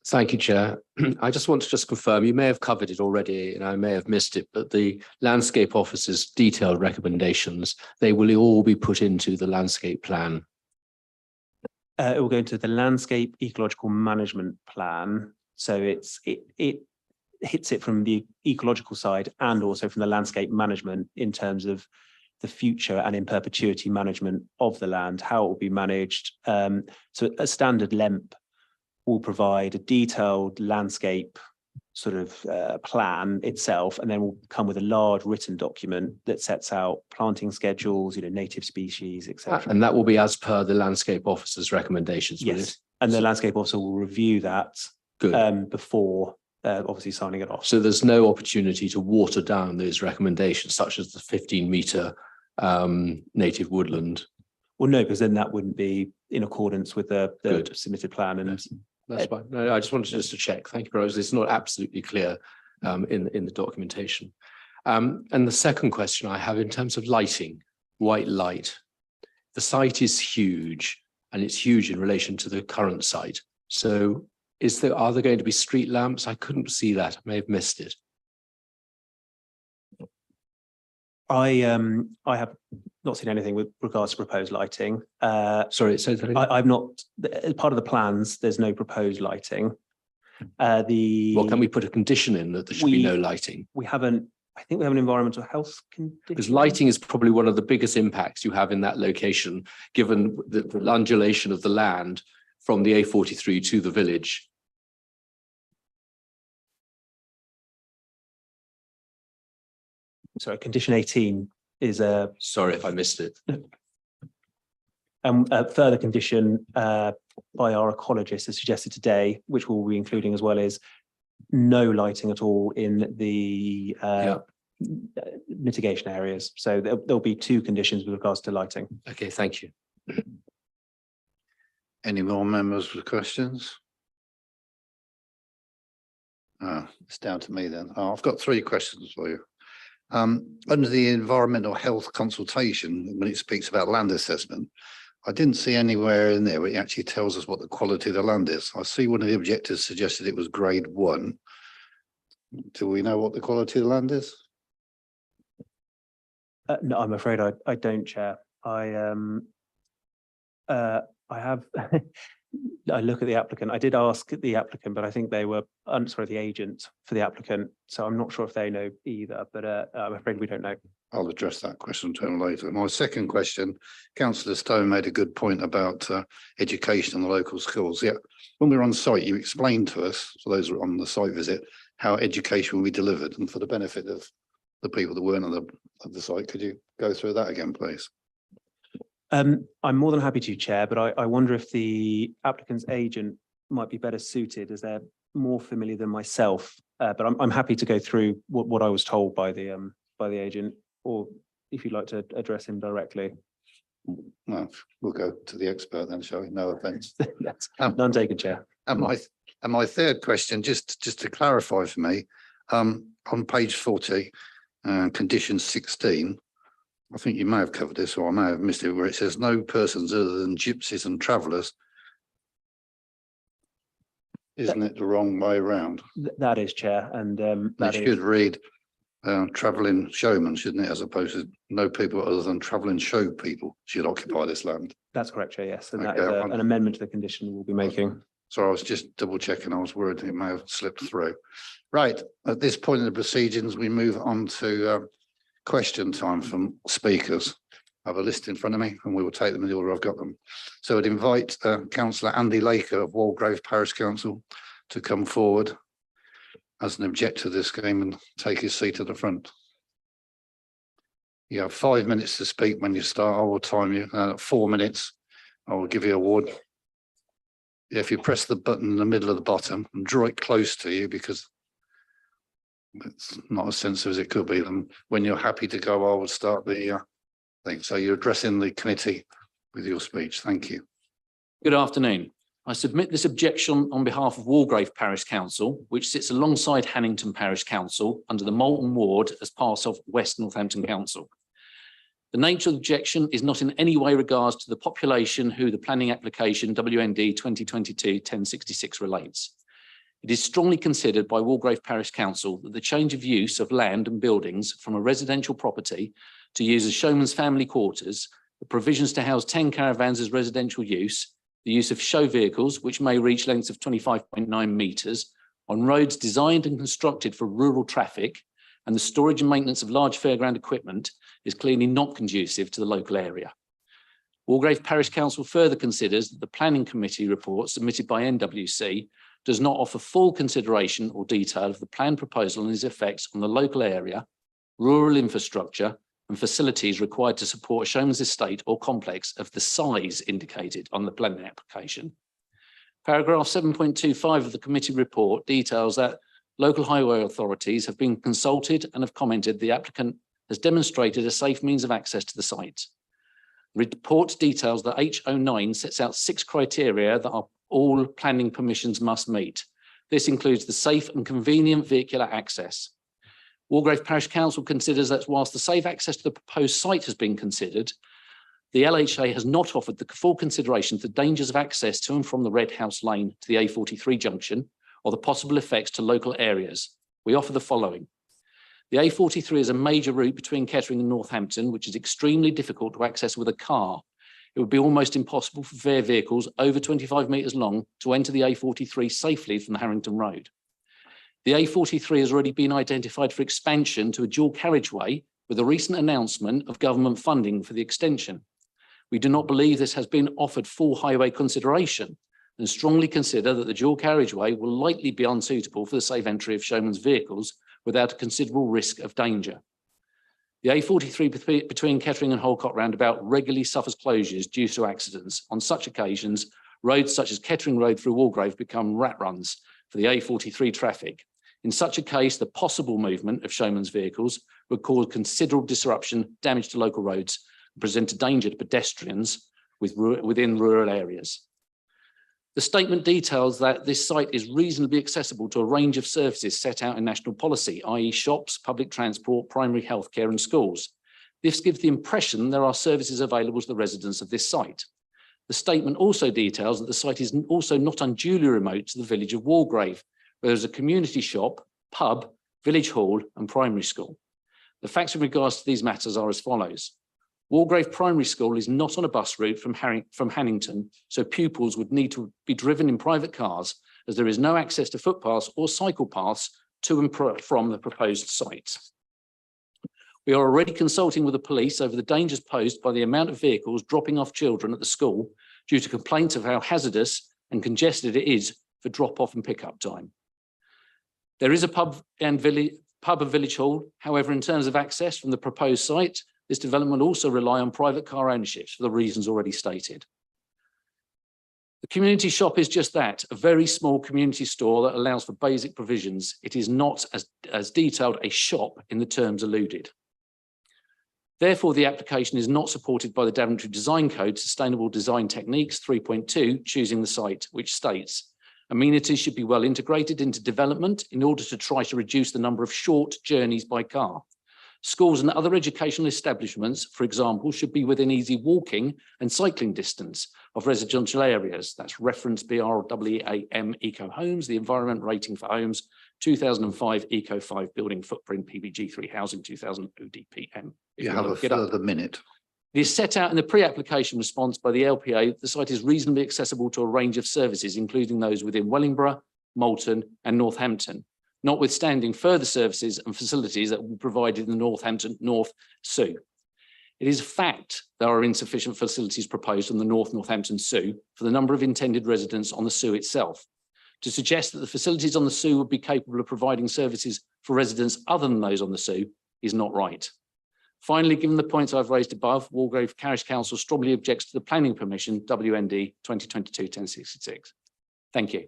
Thank you, Chair. I just want to confirm, you may have covered it already and I may have missed it, but the landscape officer's detailed recommendations, they will all be put into the landscape plan. It will go into the landscape ecological management plan. So it hits it from the ecological side and also from the landscape management in terms of the future and in perpetuity management of the land, how it will be managed. So a standard LEMP will provide a detailed landscape sort of plan itself, and then will come with a large written document that sets out planting schedules, you know, native species, etc. And that will be as per the landscape officer's recommendations. Will Yes, it? and the landscape officer will review that Good. Before obviously signing it off. So there's no opportunity to water down those recommendations, such as the 15-meter native woodland. Well, no, because then that wouldn't be in accordance with the Good. submitted plan. And That's fine. No, I just wanted just to check. Thank you, very much. It's not absolutely clear in the documentation. And the second question I have in terms of lighting, white light. The site is huge and it's huge in relation to the current site. So are there going to be street lamps? I couldn't see that. I may have missed it. I have not seen anything with regards to proposed lighting. Sorry, so I've not, as part of the plans, there's no proposed lighting. well, can we put a condition in that there should be no lighting? We haven't, I think we have an environmental health condition. Because lighting is probably one of the biggest impacts you have in that location, given the undulation of the land from the A43 to the village. Sorry, condition 18 is a Sorry if I missed it. further condition by our ecologist as suggested today, which we'll be including as well, is no lighting at all in the mitigation areas. So there'll be two conditions with regards to lighting. Okay, thank you. Any more members with questions? It's down to me then. I've got three questions for you. Under the environmental health consultation, when it speaks about land assessment, I didn't see anywhere in there where it actually tells us what the quality of the land is. I see one of the objectives suggested it was grade 1. Do we know what the quality of the land is? No, I'm afraid I don't, Chair. I have, I look at the applicant. I did ask the applicant, but I think they were, the agent for the applicant. So I'm not sure if they know either, but I'm afraid we don't know. I'll address that question to him later. My second question, Councillor Stone made a good point about education in the local schools. Yeah, when we were on site, you explained to us, for those who are on the site visit, how education will be delivered, and for the benefit of the people that weren't on the site, could you go through that again, please? I'm more than happy to, Chair, but I wonder if the applicant's agent might be better suited, as they're more familiar than myself. But I'm happy to go through what I was told by the agent, or if you'd like to address him directly. No, we'll go to the expert then, shall we? No offence. None taken, Chair. And my third question, just to clarify for me, on page 40, condition 16. I think you may have covered this, or I may have missed it, where it says no persons other than gypsies and travellers. Isn't it the wrong way around? That is, Chair, and It should read travelling showmen, shouldn't it, as opposed to no people other than travelling show people should occupy this land. That's correct, Chair, yes, and that Okay, is an amendment to the condition we'll be making. So I was just double checking. I was worried it may have slipped through. Right, at this point in the proceedings, we move on to question time from speakers. I have a list in front of me and we will take them in the order I've got them. So I'd invite Councillor Andy Laker of Walgrave Parish Council to come forward. as an objector to this scheme and take his seat at the front. You have 5 minutes to speak when you start. I will time you. 4 minutes. I will give you a award. If you press the button in the middle of the bottom and draw it close to you, because it's not as sensitive as it could be, then when you're happy to go, I will start the thing. So you're addressing the committee with your speech. Thank you. Good afternoon. I submit this objection on behalf of Walgrave Parish Council, which sits alongside Hannington Parish Council under the Moulton Ward as part of West Northampton Council. The nature of the objection is not in any way regards to the population who the planning application WND 2022-1066 relates. It is strongly considered by Walgrave Parish Council that the change of use of land and buildings from a residential property to use as showman's family quarters, the provisions to house 10 caravans as residential use, the use of show vehicles, which may reach lengths of 25.9 metres, on roads designed and constructed for rural traffic, and the storage and maintenance of large fairground equipment is clearly not conducive to the local area. Walgrave Parish Council further considers that the Planning Committee report submitted by NWC does not offer full consideration or detail of the planned proposal and its effects on the local area, rural infrastructure, and facilities required to support a showman's estate or complex of the size indicated on the planning application. Paragraph 7.25 of the committee report details that local highway authorities have been consulted and have commented the applicant has demonstrated a safe means of access to the site. The report details that H09 sets out 6 criteria that all planning permissions must meet. This includes the safe and convenient vehicular access. Walgrave Parish Council considers that whilst the safe access to the proposed site has been considered, the LHA has not offered the full consideration to dangers of access to and from the Red House Lane to the A43 junction or the possible effects to local areas. We offer the following. The A43 is a major route between Kettering and Northampton, which is extremely difficult to access with a car. It would be almost impossible for fair vehicles over 25 metres long to enter the A43 safely from the Harrington Road. The A43 has already been identified for expansion to a dual carriageway with a recent announcement of government funding for the extension. We do not believe this has been offered full highway consideration and strongly consider that the dual carriageway will likely be unsuitable for the safe entry of showman's vehicles without a considerable risk of danger. The A43 between Kettering and Holcott roundabout regularly suffers closures due to accidents. On such occasions, roads such as Kettering Road through Walgrave become rat runs for the A43 traffic. In such a case, the possible movement of showman's vehicles would cause considerable disruption, damage to local roads, and present a danger to pedestrians within rural areas. The statement details that this site is reasonably accessible to a range of services set out in national policy, i.e. shops, public transport, primary healthcare and schools. This gives the impression there are services available to the residents of this site. The statement also details that the site is also not unduly remote to the village of Walgrave, where there's a community shop, pub, village hall and primary school. The facts in regards to these matters are as follows. Walgrave Primary School is not on a bus route from Hannington, so pupils would need to be driven in private cars as there is no access to footpaths or cycle paths to and from the proposed site. We are already consulting with the police over the dangers posed by the amount of vehicles dropping off children at the school due to complaints of how hazardous and congested it is for drop-off and pick-up time. There is a pub and village hall. However, in terms of access from the proposed site, this development also rely on private car ownerships for the reasons already stated. The community shop is just that, a very small community store that allows for basic provisions. It is not as detailed a shop in the terms alluded. Therefore, the application is not supported by the Daventry Design Code Sustainable Design Techniques 3.2, choosing the site, which states, amenities should be well integrated into development in order to try to reduce the number of short journeys by car. Schools and other educational establishments, for example, should be within easy walking and cycling distance of residential areas. That's reference BRWAM Eco Homes, the environment rating for homes, 2005 Eco 5 building footprint, PBG3 housing, 2000 ODPM. You have a further minute. It is set out in the pre-application response by the LPA. The site is reasonably accessible to a range of services, including those within Wellingborough, Moulton and Northampton, notwithstanding further services and facilities that will be provided in the Northampton North SU. It is a fact there are insufficient facilities proposed on the Northampton SU for the number of intended residents on the SU itself. To suggest that the facilities on the Sue would be capable of providing services for residents other than those on the Sue is not right. Finally, given the points I've raised above, Walgrave Parish Council strongly objects to the planning permission WND 2022-1066. Thank you.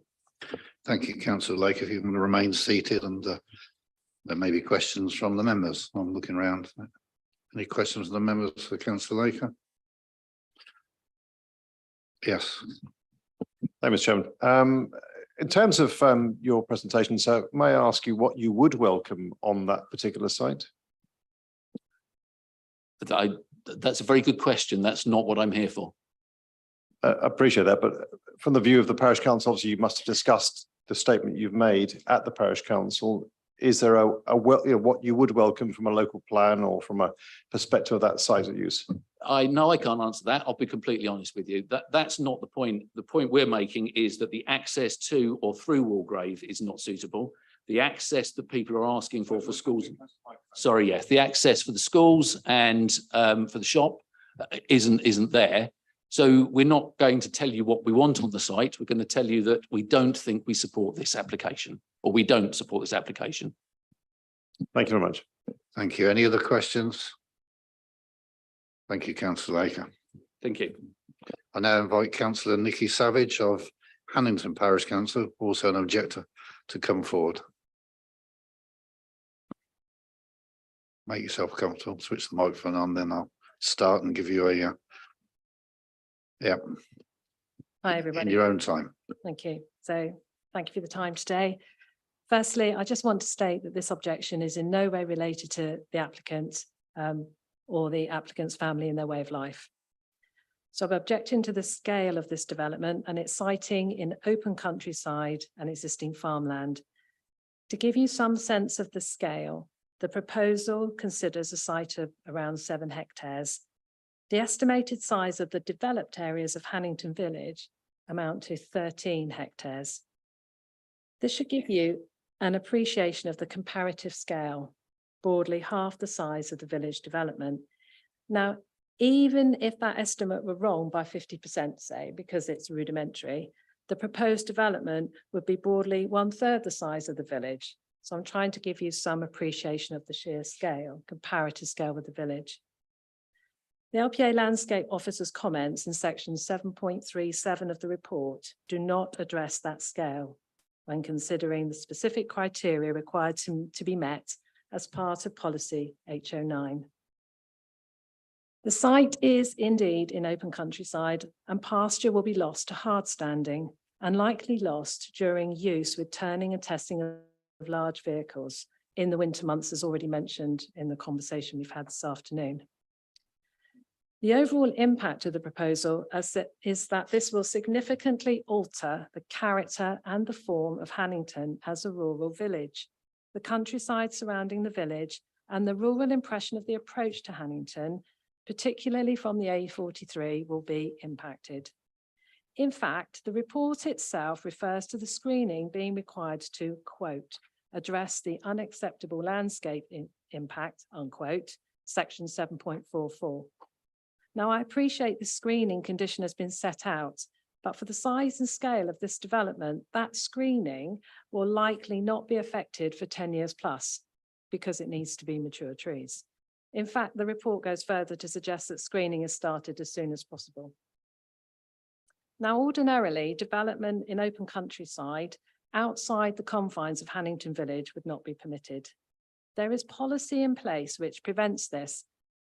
Thank you, councillor Lake. If you want to remain seated, and there may be questions from the members. I'm looking around. Any questions from the members for councillor Laker? Yes. Thank you, Mr. Chairman. In terms of your presentation, sir, may I ask you what you would welcome on that particular site? That's a very good question. That's not what I'm here for. I appreciate that, but from the view of the parish council, obviously you must have discussed the statement you've made at the parish council. Is there what you would welcome from a local plan or from a perspective of that site of use? I know I can't answer that. I'll be completely honest with you. That's not the point. The point we're making is that the access to or through Walgrave is not suitable. The access that people are asking for schools. Sorry, yes, the access for the schools and for the shop isn't there. So we're not going to tell you what we want on the site. We're going to tell you that we don't think we support this application, or we don't support this application. Thank you very much. Thank you. Any other questions? Thank you, councillor Laker. Thank you. I now invite councillor Nikki Savage of Hannington Parish Council, also an objector, to come forward. Make yourself comfortable, switch the microphone on, then I'll start and give you a Hi, in everybody. your own time. Thank you. So thank you for the time today. Firstly, I just want to state that this objection is in no way related to the applicant or the applicant's family and their way of life. So I'm objecting to the scale of this development and its siting in open countryside and existing farmland. To give you some sense of the scale, the proposal considers a site of around 7 hectares. The estimated size of the developed areas of Hannington Village amount to 13 hectares. This should give you an appreciation of the comparative scale, broadly half the size of the village development. Now, even if that estimate were wrong by 50%, say, because it's rudimentary, the proposed development would be broadly 1/3 the size of the village. So I'm trying to give you some appreciation of the sheer scale, comparative scale with the village. The LPA Landscape Officer's comments in section 7.37 of the report do not address that scale when considering the specific criteria required to be met as part of policy H09. The site is indeed in open countryside, and pasture will be lost to hard standing and likely lost during use with turning and testing of large vehicles in the winter months, as already mentioned in the conversation we've had this afternoon. The overall impact of the proposal is that this will significantly alter the character and the form of Hannington as a rural village. The countryside surrounding the village and the rural impression of the approach to Hannington, particularly from the A43, will be impacted. In fact, the report itself refers to the screening being required to, quote, address the unacceptable landscape impact, unquote, section 7.44. Now, I appreciate the screening condition has been set out, but for the size and scale of this development, that screening will likely not be affected for 10 years plus because it needs to be mature trees. In fact, the report goes further to suggest that screening is started as soon as possible. Now, ordinarily, development in open countryside outside the confines of Hannington Village would not be permitted. There is policy in place which prevents this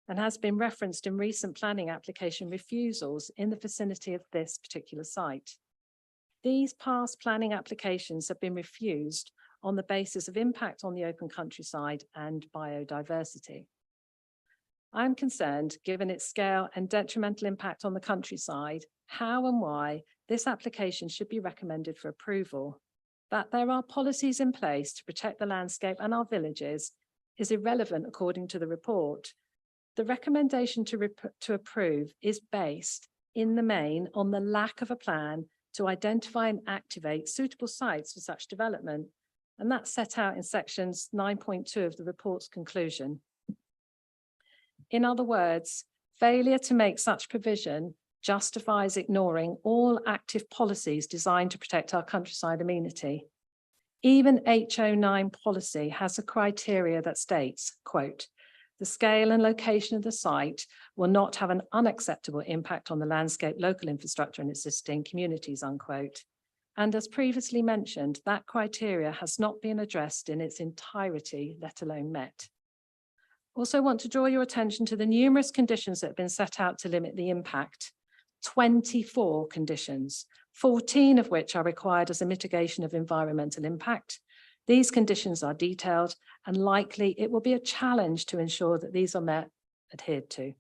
and has been referenced in recent planning application refusals in the vicinity of this particular site. These past planning applications have been refused on the basis of impact on the open countryside and biodiversity. I'm concerned, given its scale and detrimental impact on the countryside, how and why this application should be recommended for approval. That there are policies in place to protect the landscape and our villages is irrelevant according to the report. The recommendation to approve is based in the main on the lack of a plan to identify and activate suitable sites for such development. And that's set out in sections 9.2 of the report's conclusion. In other words, failure to make such provision justifies ignoring all active policies designed to protect our countryside amenity. Even HO9 policy has a criteria that states, quote, "The scale and location of the site will not have an unacceptable impact on the landscape, local infrastructure and existing communities," unquote. And as previously mentioned, that criteria has not been addressed in its entirety, let alone met. Also want to draw your attention to the numerous conditions that have been set out to limit the impact. 24 conditions, 14 of which are required as a mitigation of environmental impact. These conditions are detailed and likely it will be a challenge to ensure that these are adhered to.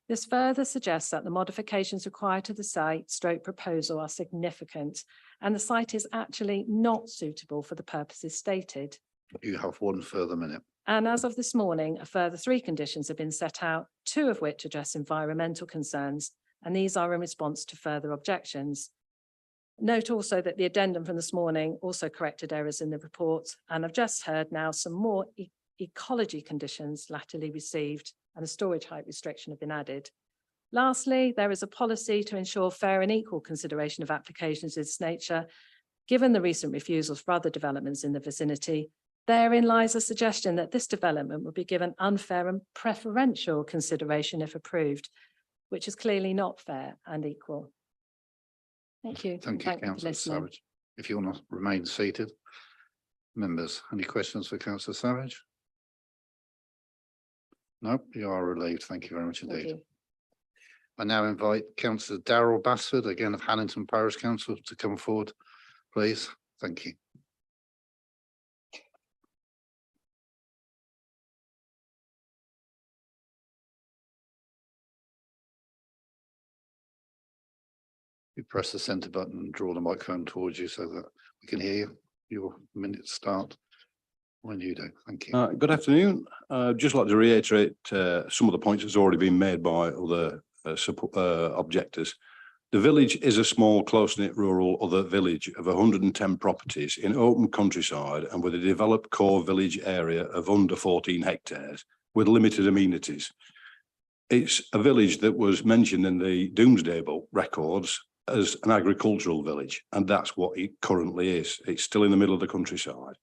This further suggests that the modifications required to the site stroke proposal are significant and the site is actually not suitable for the purposes stated. You have one further minute. And as of this morning, a further 3 conditions have been set out, 2 of which address environmental concerns, and these are in response to further objections. Note also that the addendum from this morning also corrected errors in the report, and I've just heard now some more ecology conditions latterly received and a storage height restriction have been added. Lastly, there is a policy to ensure fair and equal consideration of applications of this nature, given the recent refusals for other developments in the vicinity. Therein lies a suggestion that this development will be given unfair and preferential consideration if approved, which is clearly not fair and equal. Thank you. Thank you, for councillor listening. Savage. If you want to remain seated. Members, any questions for councillor Savage? No, you are relieved. Thank you very much Thank indeed. you. I now invite councillor Darrell Basford, again of Hannington Parish Council, to come forward, please. Thank you. You press the centre button and draw the microphone towards you so that we can hear you. Your minutes start when you do. Thank you. Good afternoon. Just like to reiterate some of the points that's already been made by other objectors. The village is a small, close-knit rural other village of 110 properties in open countryside and with a developed core village area of under 14 hectares with limited amenities. It's a village that was mentioned in the Domesday Book records as an agricultural village, and that's what it currently is. It's still in the middle of the countryside.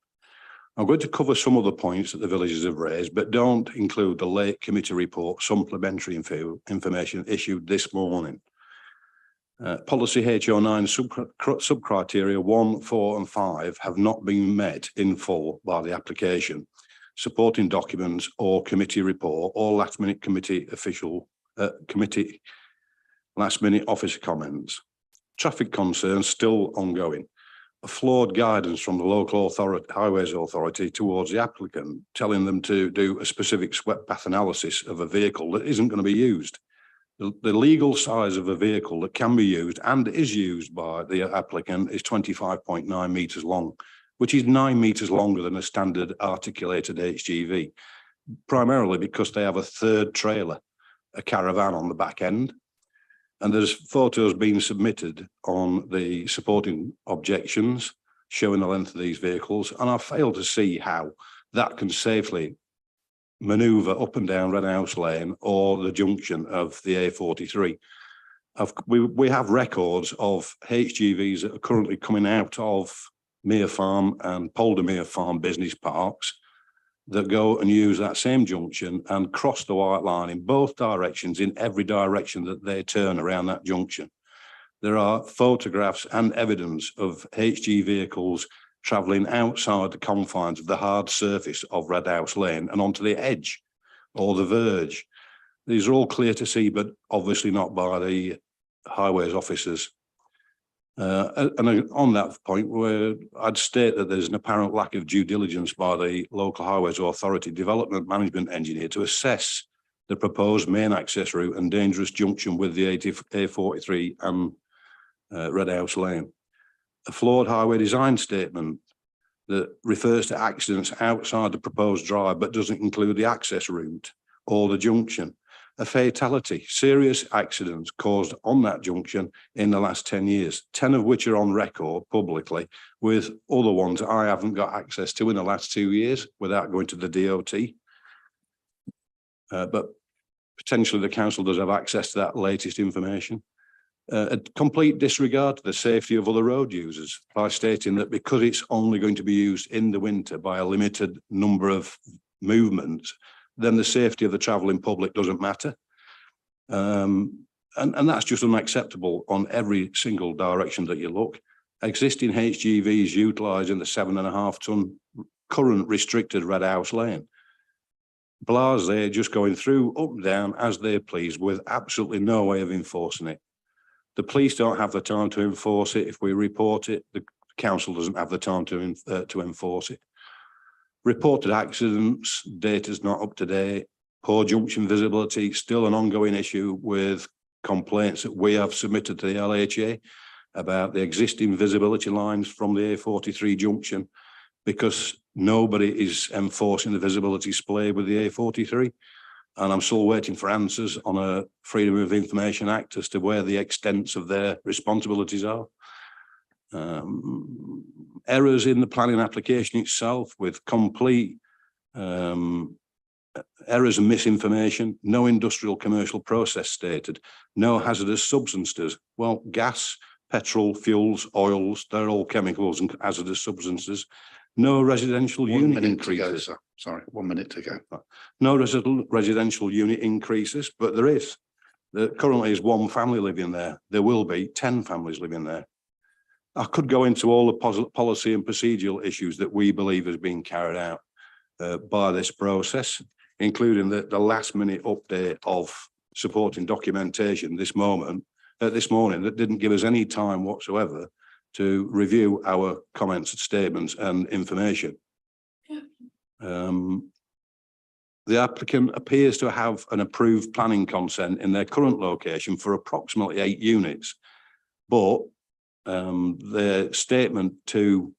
I'm going to cover some of the points that the villagers have raised, but don't include the late committee report supplementary information issued this morning. Policy HO9 sub-criteria 1, 4 and 5 have not been met in full by the application, supporting documents or committee report or last-minute committee last-minute officer comments. Traffic concerns still ongoing. A flawed guidance from the local highways authority towards the applicant, telling them to do a specific swept path analysis of a vehicle that isn't going to be used. The legal size of a vehicle that can be used and is used by the applicant is 25.9 metres long, which is 9 metres longer than a standard articulated HGV, primarily because they have a third trailer, a caravan on the back end. And there's photos being submitted on the supporting objections showing the length of these vehicles. And I fail to see how that can safely manoeuvre up and down Red House Lane or the junction of the A43. We have records of HGVs that are currently coming out of Mere Farm and Poldermere Farm business parks that go and use that same junction and cross the white line in both directions, in every direction that they turn around that junction. There are photographs and evidence of HG vehicles travelling outside the confines of the hard surface of Red House Lane and onto the edge or the verge. These are all clear to see, but obviously not by the highways officers. And on that point, where I'd state that there's an apparent lack of due diligence by the local highways authority development management engineer to assess the proposed main access route and dangerous junction with the A43 and Red House Lane. A flawed highway design statement that refers to accidents outside the proposed drive but doesn't include the access route or the junction. A fatality, serious accidents caused on that junction in the last 10 years, 10 of which are on record publicly, with other ones I haven't got access to in the last 2 years without going to the DOT. But potentially the council does have access to that latest information. a complete disregard to the safety of other road users by stating that because it's only going to be used in the winter by a limited number of movements, then the safety of the travelling public doesn't matter. And that's just unacceptable on every single direction that you look. Existing HGVs utilising the 7.5 ton current restricted Red House lane. Blasé just going through up and down as they please with absolutely no way of enforcing it. The police don't have the time to enforce it. If we report it, the council doesn't have the time to enforce it. Reported accidents, data's not up to date. Poor junction visibility, still an ongoing issue with complaints that we have submitted to the LHA about the existing visibility lines from the A43 junction, because nobody is enforcing the visibility display with the A43. And I'm still waiting for answers on a Freedom of Information Act as to where the extents of their responsibilities are. Errors in the planning application itself with complete errors and misinformation, no industrial commercial process stated, no hazardous substances. Well, gas, petrol, fuels, oils, they're all chemicals and hazardous substances. No residential unit increases. Sorry, 1 minute to go. No residential unit increases, but there is. There currently is 1 family living there. There will be 10 families living there. I could go into all the policy and procedural issues that we believe has been carried out by this process, including the last minute update of supporting documentation this morning that didn't give us any time whatsoever to review our comments and statements and information. The applicant appears to have an approved planning consent in their current location for approximately 8 units, but their statement to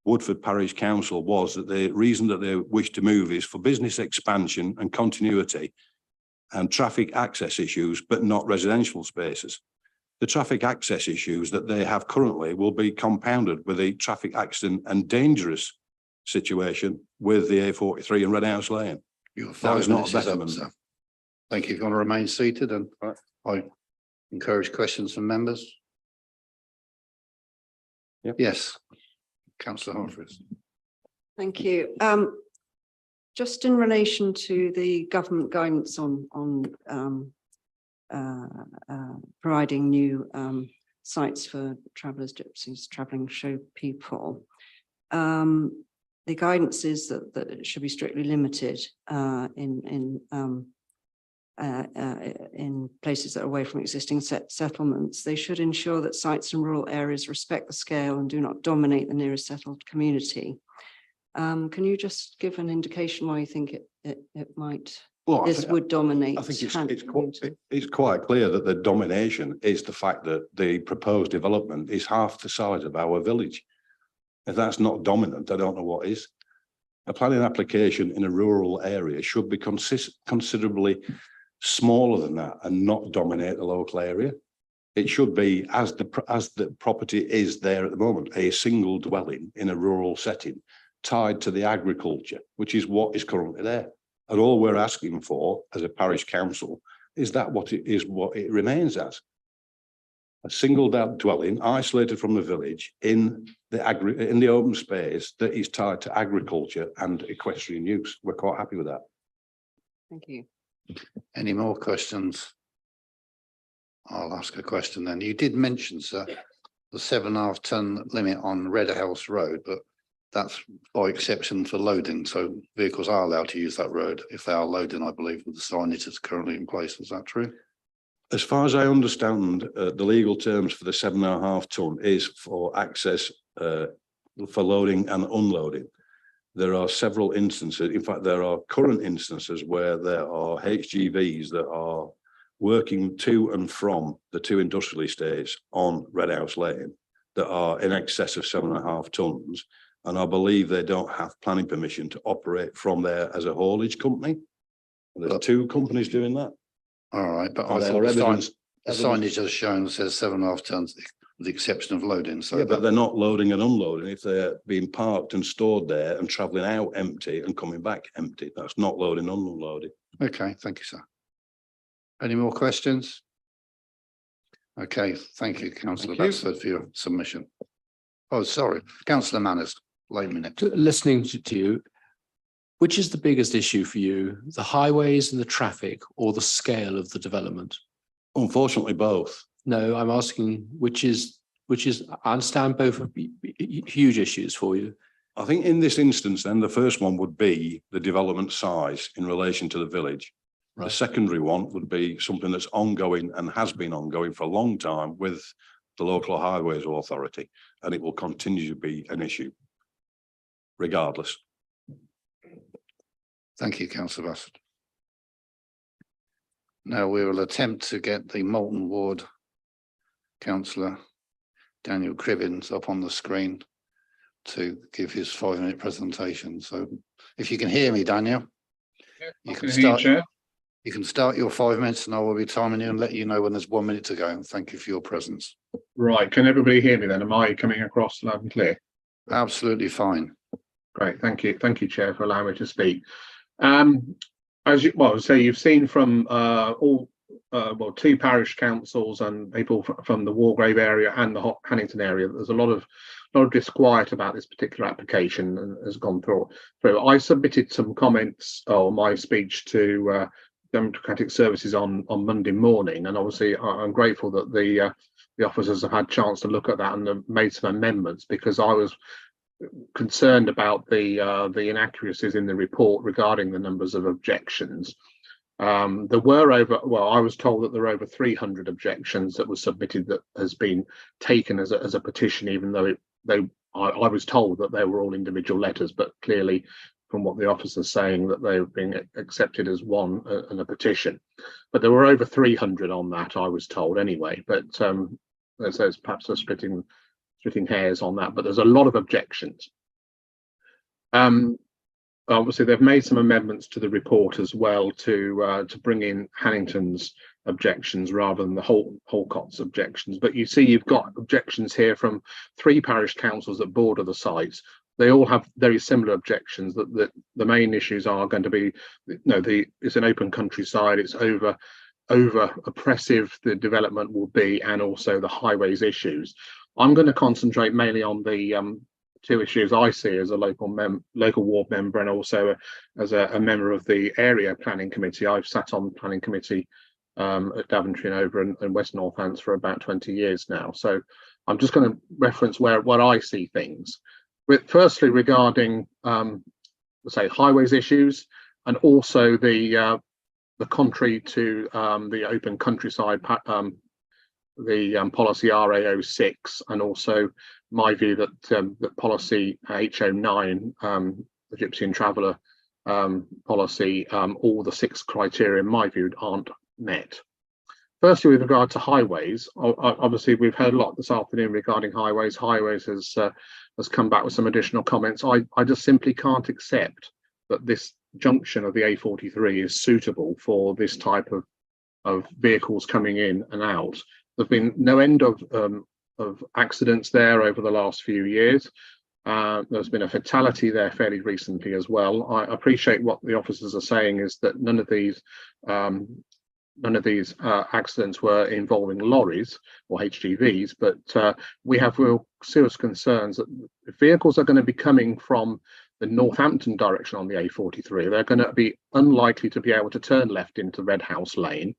Woodford Parish Council was that the reason that they wish to move is for business expansion and continuity and traffic access issues, but not residential spaces. The traffic access issues that they have currently will be compounded with a traffic accident and dangerous situation with the A43 and Red House Lane. That is not a betterment. Thank you. If you want to remain seated, and I encourage questions from members. Yep. Yes, Councillor Humphries. Thank you. Just in relation to the government guidance on providing new sites for travellers, gypsies, travelling show people. The guidance is that it should be strictly limited in places that are away from existing settlements. They should ensure that sites in rural areas respect the scale and do not dominate the nearest settled community. Can you just give an indication why you think it might? Well, this would dominate. I think it's quite clear that the domination is the fact that the proposed development is half the size of our village. If that's not dominant, I don't know what is. A planning application in a rural area should be considerably smaller than that and not dominate the local area. It should be, as the property is there at the moment, a single dwelling in a rural setting tied to the agriculture, which is what is currently there. And all we're asking for as a parish council is that what it remains as. A single dwelling isolated from the village in the open space that is tied to agriculture and equestrian use. We're quite happy with that. Thank you. Any more questions? I'll ask a question then. You did mention, sir, the 7.5 ton limit on Red House Road, but that's by exception for loading. So vehicles are allowed to use that road if they are loading, I believe, with the signage that's currently in place. Is that true? As far as I understand, the legal terms for the 7.5 ton is for access for loading and unloading. There are several instances. In fact, there are current instances where there are HGVs that are working to and from the 2 industrial estates on Red House Lane that are in excess of 7.5 tons. And I believe they don't have planning permission to operate from there as a haulage company. There's 2 companies doing that. All right, but I thought the signage as shown says 7.5 tons with the exception of loading. So yeah, but they're not loading and unloading if they're being parked and stored there and travelling out empty and coming back empty. That's not loading and unloading. Okay, thank you, sir. Any more questions? Okay, thank you, councillor Thank you. Batsford, for your submission. Oh, sorry, councillor Manners, late minute. Listening to you, which is the biggest issue for you, the highways and the traffic, or the scale of the development? Unfortunately, both. No, I'm asking which is, I understand both are huge issues for you. I think in this instance, then the first one would be the development size in relation to the village. The Right. secondary one would be something that's ongoing and has been ongoing for a long time with the local highways authority, and it will continue to be an issue regardless. Thank you, councillor Bassett. Now we will attempt to get the Moulton Ward councillor Daniel Cribbins up on the screen to give his 5-minute presentation. So if you can hear me, Daniel, you can start. You can start your 5 minutes and I will be timing you and let you know when there's 1 minute to go. And thank you for your presence. Right, can everybody hear me then? Am I coming across loud and clear? Absolutely fine. Great, thank you. Thank you, Chair, for allowing me to speak. As you, well, so you've seen from two parish councils and people from the Wargrave area and the Hannington area, there's a lot of disquiet about this particular application and has gone through. I submitted some comments or my speech to Democratic Services on Monday morning, and obviously I'm grateful that the officers have had a chance to look at that and have made some amendments, because I was concerned about the inaccuracies in the report regarding the numbers of objections. There were I was told that there were over 300 objections that were submitted that has been taken as a petition, even though I was told that they were all individual letters, but clearly from what the officer's saying that they've been accepted as one and a petition. But there were over 300 on that, I was told anyway, but there's perhaps a splitting hairs on that, but there's a lot of objections. Obviously they've made some amendments to the report as well to bring in Hannington's objections rather than the Holcott's objections. But you see, you've got objections here from 3 parish councils that border the sites. They all have very similar objections that the main issues are going to be, it's an open countryside, it's over oppressive the development will be, and also the highways issues. I'm going to concentrate mainly on the 2 issues I see as a local ward member and also as a member of the area planning committee. I've sat on the planning committee at Daventry and over in West Northants for about 20 years now. So I'm just going to reference what I see things. Firstly, regarding say highways issues, and also the contrary to the open countryside the policy RA06, and also my view that that policy HO9, the Gypsy and Traveller policy, all the 6 criteria in my view aren't met. Firstly, with regard to highways, obviously we've heard a lot this afternoon regarding highways. Highways has come back with some additional comments. I just simply can't accept that this junction of the A43 is suitable for this type of vehicles coming in and out. There've been no end of accidents there over the last few years. There's been a fatality there fairly recently as well. I appreciate what the officers are saying is that none of these accidents were involving lorries or HGVs, but we have real serious concerns that if vehicles are going to be coming from the Northampton direction on the A43, they're going to be unlikely to be able to turn left into Red House Lane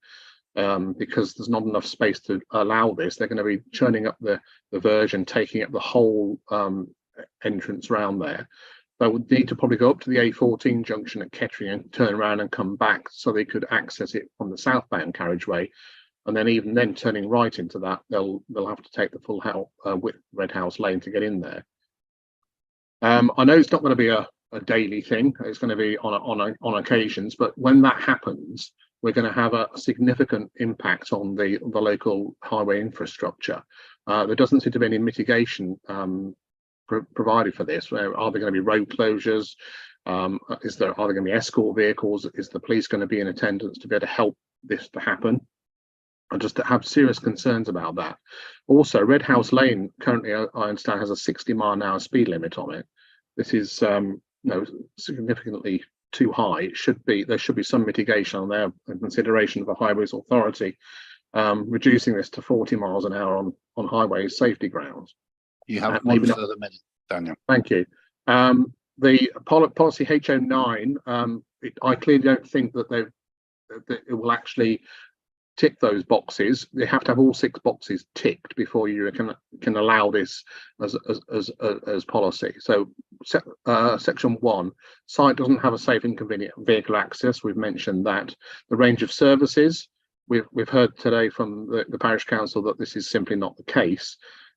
because there's not enough space to allow this. They're going to be churning up the verge and taking up the whole entrance round there. They would need to probably go up to the A14 junction at Kettering and turn around and come back so they could access it from the southbound carriageway. And then even then turning right into that, they'll have to take the full width Red House Lane to get in there. I know it's not going to be a daily thing. It's going to be on occasions, but when that happens, we're going to have a significant impact on the local highway infrastructure. There doesn't seem to be any mitigation provided for this. Are there going to be road closures? Are there going to be escort vehicles? Is the police going to be in attendance to be able to help this to happen? I just have serious concerns about that. Also, Red House Lane currently, I understand, has a 60-mile-an-hour speed limit on it. This is significantly too high. There should be some mitigation on there in consideration of the Highways Authority reducing this to 40 miles an hour on highways safety grounds. You have And one maybe not- further minute, Daniel. Thank you. The policy HO9, I clearly don't think that that it will actually tick those boxes. They have to have all 6 boxes ticked before you can allow this as policy. So section 1, site doesn't have a safe and convenient vehicle access. We've mentioned that. The range of services, we've heard today from the parish council that this is simply not the case.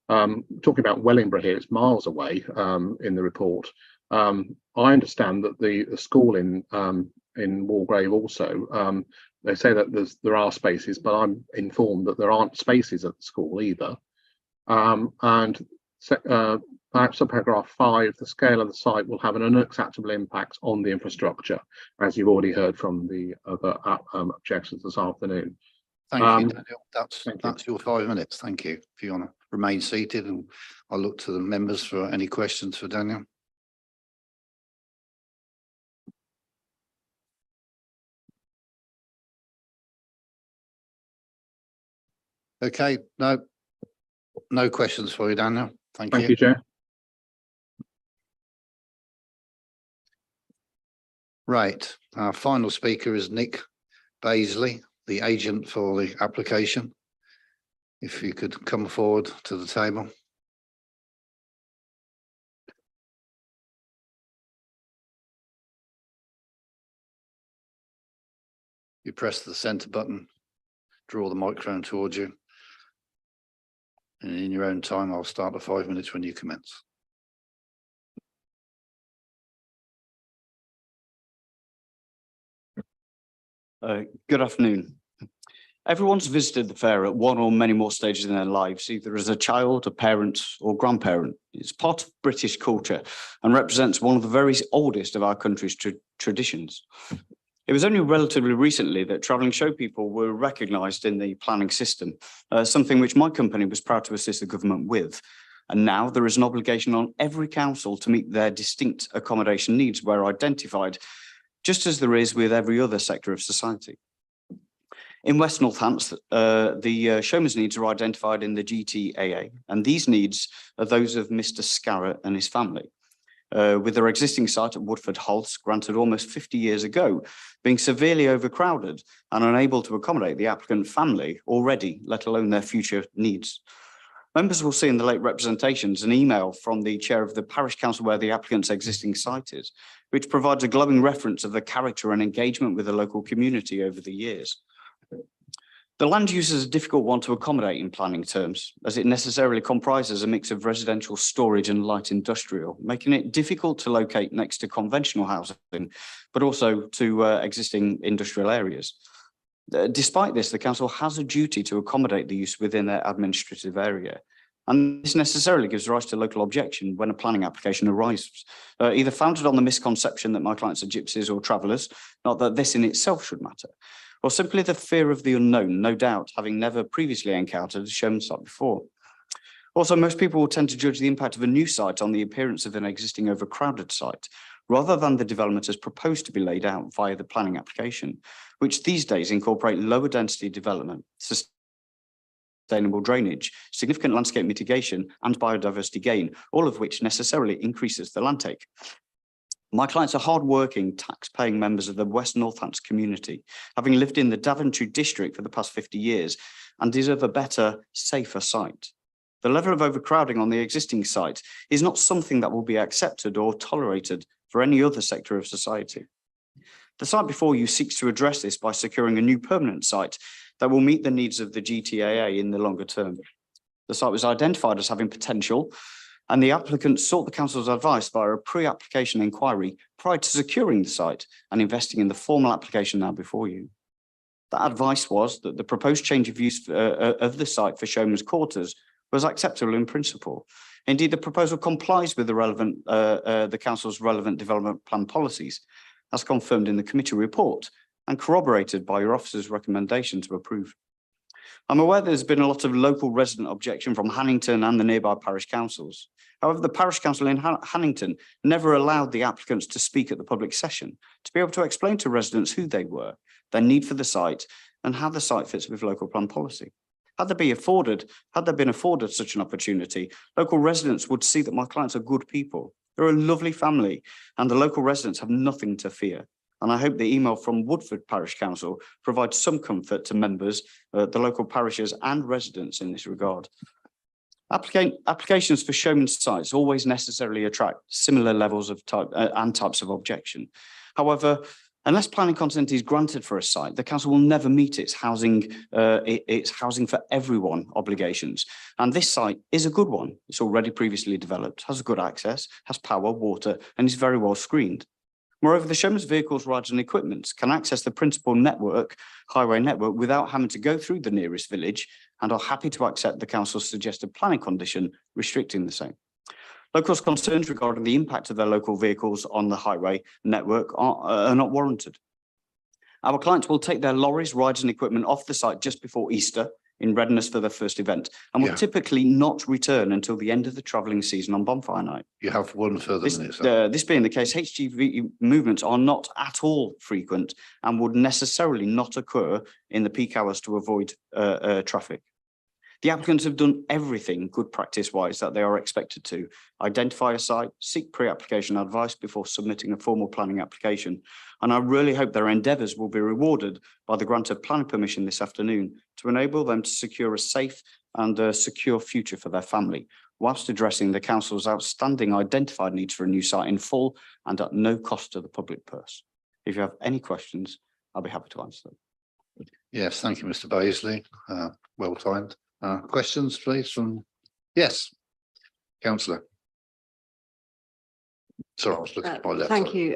Talking about Wellingborough here, it's miles away in the report. I understand that the school in Walgrave also, they say that there are spaces, but I'm informed that there aren't spaces at the school either. And perhaps paragraph 5, the scale of the site will have an unacceptable impact on the infrastructure, as you've already heard from the other objections this afternoon. Thank you, Daniel. That's your 5 minutes. Thank you. If you want to remain seated, and I'll look to the members for any questions for Daniel. Okay, no questions for you, Daniel. Thank you. Thank you, Chair. Right, our final speaker is Nick Baisley, the agent for the application. If you could come forward to the table. You press the center button, draw the microphone towards you. And in your own time, I'll start the 5 minutes when you commence. Good afternoon. Everyone's visited the fair at one or many more stages in their lives, either as a child, a parent, or grandparent. It's part of British culture and represents one of the very oldest of our country's traditions. It was only relatively recently that travelling show people were recognised in the planning system, something which my company was proud to assist the government with. And now there is an obligation on every council to meet their distinct accommodation needs where identified, just as there is with every other sector of society. In West Northants, the showman's needs are identified in the GTAA, and these needs are those of Mr. Scarrett and his family. With their existing site at Woodford Halse, granted almost 50 years ago, being severely overcrowded and unable to accommodate the applicant family already, let alone their future needs. Members will see in the late representations an email from the chair of the parish council where the applicant's existing site is, which provides a glowing reference of the character and engagement with the local community over the years. The land use is a difficult one to accommodate in planning terms, as it necessarily comprises a mix of residential, storage and light industrial, making it difficult to locate next to conventional housing, but also to existing industrial areas. Despite this, the council has a duty to accommodate the use within their administrative area. And this necessarily gives rise to local objection when a planning application arises, either founded on the misconception that my clients are gypsies or travellers, not that this in itself should matter, or simply the fear of the unknown, no doubt, having never previously encountered a showman site before. Also, most people will tend to judge the impact of a new site on the appearance of an existing overcrowded site, rather than the development as proposed to be laid out via the planning application, which these days incorporate lower density development, sustainable drainage, significant landscape mitigation, and biodiversity gain, all of which necessarily increases the land take. My clients are hard-working, tax-paying members of the West Northants community, having lived in the Daventry district for the past 50 years, and deserve a better, safer site. The level of overcrowding on the existing site is not something that will be accepted or tolerated for any other sector of society. The site before you seeks to address this by securing a new permanent site that will meet the needs of the GTAA in the longer term. The site was identified as having potential, and the applicant sought the council's advice via a pre-application inquiry prior to securing the site and investing in the formal application now before you. That advice was that the proposed change of use of the site for showman's quarters was acceptable in principle. Indeed, the proposal complies with the council's relevant development plan policies, as confirmed in the committee report and corroborated by your officer's recommendation to approve. I'm aware there's been a lot of local resident objection from Hannington and the nearby parish councils. However, the parish council in Hannington never allowed the applicants to speak at the public session to be able to explain to residents who they were, their need for the site, and how the site fits with local plan policy. Had they been afforded such an opportunity, local residents would see that my clients are good people. They're a lovely family, and the local residents have nothing to fear. And I hope the email from Woodford Parish Council provides some comfort to members, the local parishes and residents in this regard. Applications for showman sites always necessarily attract similar levels of types of objection. However, unless planning consent is granted for a site, the council will never meet its housing for everyone obligations. And this site is a good one. It's already previously developed, has good access, has power, water, and is very well screened. Moreover, the showman's vehicles, rides and equipment can access the principal network, highway network, without having to go through the nearest village, and are happy to accept the council's suggested planning condition restricting the same. Locals' concerns regarding the impact of their local vehicles on the highway network are not warranted. Our clients will take their lorries, rides and equipment off the site just before Easter in readiness for their first event, and will typically not return until the end of the travelling season on bonfire night. You have one further minute. This being the case, HGV movements are not at all frequent and would necessarily not occur in the peak hours to avoid traffic. The applicants have done everything good practice-wise that they are expected to: identify a site, seek pre-application advice before submitting a formal planning application. And I really hope their endeavours will be rewarded by the grant of planning permission this afternoon to enable them to secure a safe and secure future for their family, whilst addressing the council's outstanding identified needs for a new site in full and at no cost to the public purse. If you have any questions, I'll be happy to answer them. Yes, thank you, Mr. Baisley. Well timed. Questions, please, from, yes, councillor. Sorry, I was looking at my left. Thank you.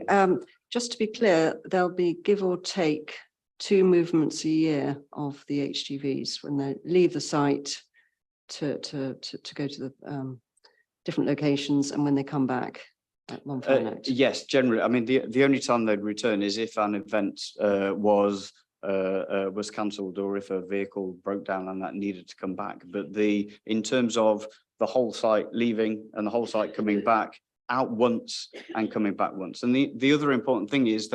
Just to be clear, there'll be give or take 2 movements a year of the HGVs when they leave the site to go to the different locations and when they come back at one point. Yes, generally. I mean, the only time they'd return is if an event was cancelled or if a vehicle broke down and that needed to come back. But in terms of the whole site leaving and the whole site coming back, out once and coming back once. And the other important thing is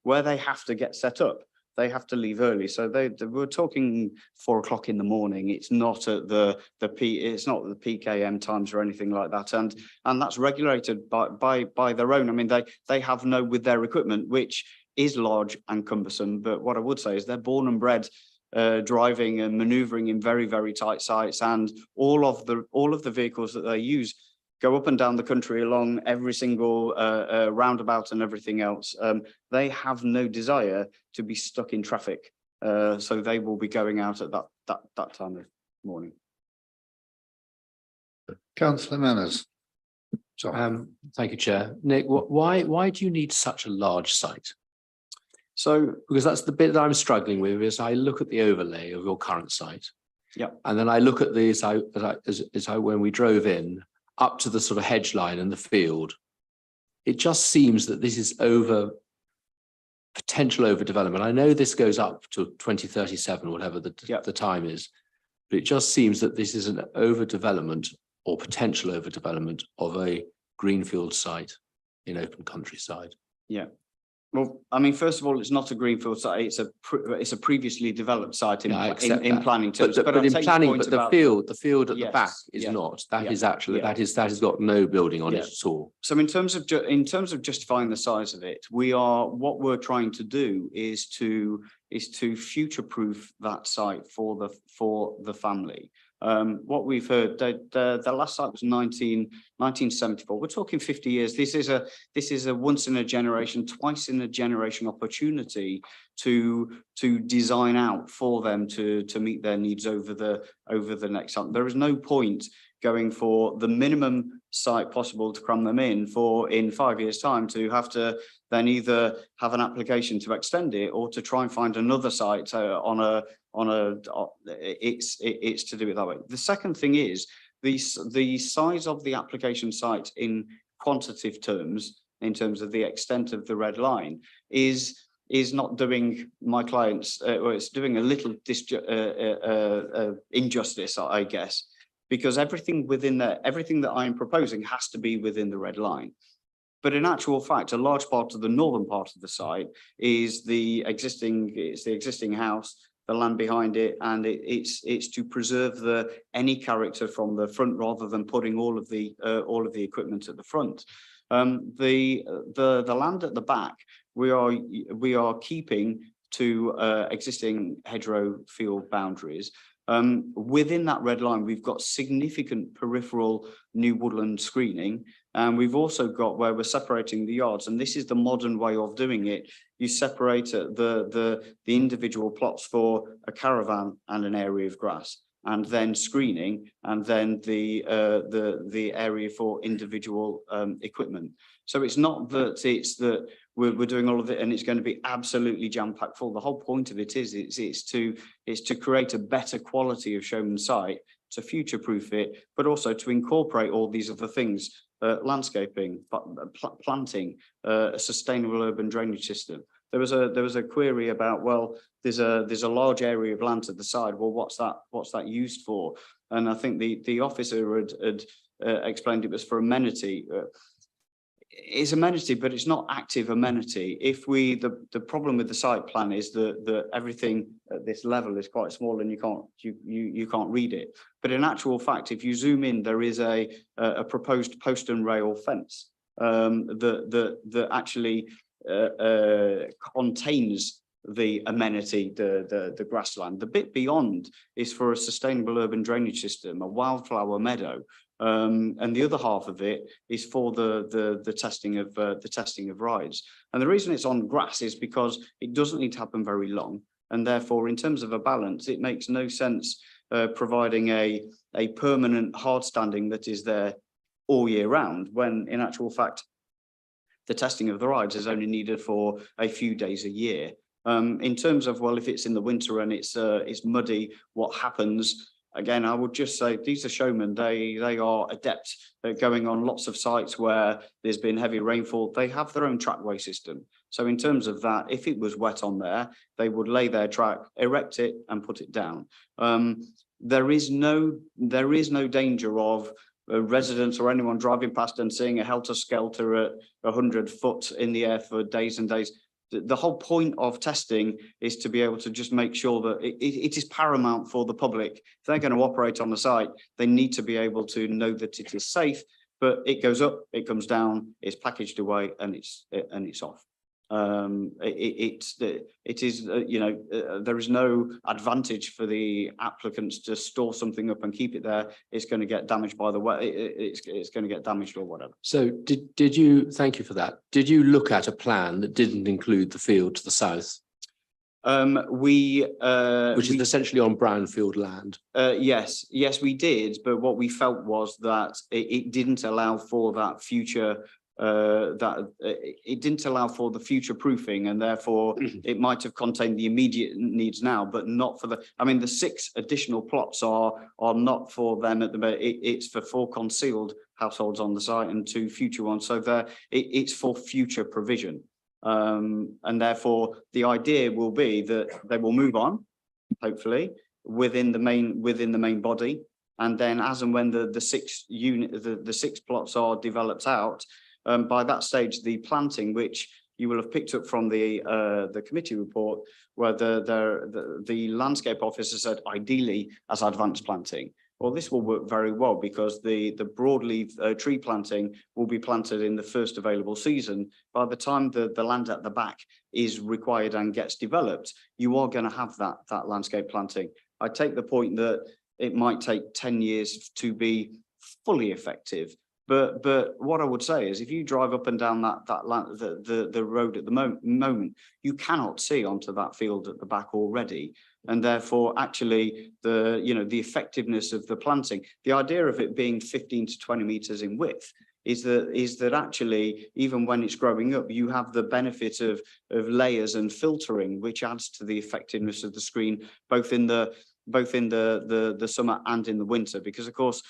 where they have to get set up, they have to leave early. So we're talking 4 o'clock in the morning. It's not at the peak AM times or anything like that. And that's regulated by their own. I mean, they have with their equipment, which is large and cumbersome. But what I would say is they're born and bred driving and maneuvering in very, very tight sites, and all of the vehicles that they use go up and down the country along every single roundabout and everything else. They have no desire to be stuck in traffic, so they will be going out at that time of morning. Councillor Manners. Sorry. Thank you, Chair. Nick, why do you need such a large site? So, because that's the bit that I'm struggling with, is I look at the overlay of your current site. Yeah. And then I look at these when we drove in up to the sort of hedge line in the field. It just seems that this is potential overdevelopment. I know this goes up to 2037, whatever the time is, but it just seems that this is an overdevelopment or potential overdevelopment of a greenfield site in open countryside. Yeah. Well, I mean, first of all, it's not a greenfield site. It's a previously developed site in planning terms. But in planning, but the field at the back is not. That is actually that has got no building on it at all. So in terms of justifying the size of it, what we're trying to do is to future-proof that site for the family. What we've heard, the last site was 1974. We're talking 50 years. This is a once in a generation, twice in a generation opportunity to design out for them to meet their needs over the next time. There is no point going for the minimum site possible to cram them in 5 years' time to have to then either have an application to extend it or to try and find another site it's to do it that way. The second thing is the size of the application site in quantitative terms, in terms of the extent of the red line, is not doing my clients, or it's doing a little injustice, I guess, because everything that I'm proposing has to be within the red line. But in actual fact, a large part of the northern part of the site is the existing house, land behind it, and it's to preserve any character from the front rather than putting all of the equipment at the front. The land at the back we are keeping to existing hedgerow field boundaries. Within that red line, we've got significant peripheral new woodland screening, and we've also got where we're separating the yards, and this is the modern way of doing it. You separate the individual plots for a caravan and an area of grass, and then screening, and then the area for individual equipment. So it's not that it's that we're doing all of it and it's going to be absolutely jam-packed full. The whole point of it is to create a better quality of Showman site, to future-proof it, but also to incorporate all these other things, landscaping, planting, a sustainable urban drainage system. There was a query about, well, there's a large area of land to the side. Well, what's that used for? And I think the officer had explained it was for amenity. It's amenity, but it's not active amenity. If the problem with the site plan is that everything at this level is quite small and you can't read it. But in actual fact, if you zoom in, there is a proposed post and rail fence that actually contains the amenity, the grassland. The bit beyond is for a sustainable urban drainage system, a wildflower meadow. And the other half of it is for the testing of rides. And the reason it's on grass is because it doesn't need to happen very long, and therefore in terms of a balance, it makes no sense providing a permanent hard standing that is there all year round, when in actual fact the testing of the rides is only needed for a few days a year. In terms of, well, if it's in the winter and it's muddy, what happens? Again, I would just say these are showmen. They are adept at going on lots of sites where there's been heavy rainfall. They have their own trackway system. So in terms of that, if it was wet on there, they would lay their track, erect it and put it down. There is no danger of residents or anyone driving past and seeing a helter-skelter at 100 foot in the air for days and days. The whole point of testing is to be able to just make sure that it is paramount for the public. If they're going to operate on the site, they need to be able to know that it is safe, but it goes up, it comes down, it's packaged away, and it's off. It is, there is no advantage for the applicants to store something up and keep it there. It's going to get damaged by the way, it's going to get damaged or whatever. So did you, thank you for that. Did you look at a plan that didn't include the field to the south? Which is essentially on brownfield land. Yes, we did. But what we felt was that it didn't allow for that future. It didn't allow for the future proofing, and therefore it might have contained the immediate needs now, but not for the. I mean, the 6 additional plots are not for them at the moment. It's for 4 concealed households on the site and 2 future ones. So it's for future provision, and therefore the idea will be that they will move on, hopefully within the main body, and then as and when the 6 plots are developed out. By that stage, the planting, which you will have picked up from the committee report, where the landscape officer said ideally as advanced planting. Well, this will work very well because the broadleaf tree planting will be planted in the first available season. By the time the land at the back is required and gets developed, you are going to have that landscape planting. I take the point that it might take 10 years to be fully effective. But what I would say is, if you drive up and down the road at the moment, you cannot see onto that field at the back already, and therefore, actually, the effectiveness of the planting, the idea of it being 15 to 20 meters in width, is that actually, even when it's growing up, you have the benefit of layers and filtering, which adds to the effectiveness of the screen, both in the summer and in the winter, because of course.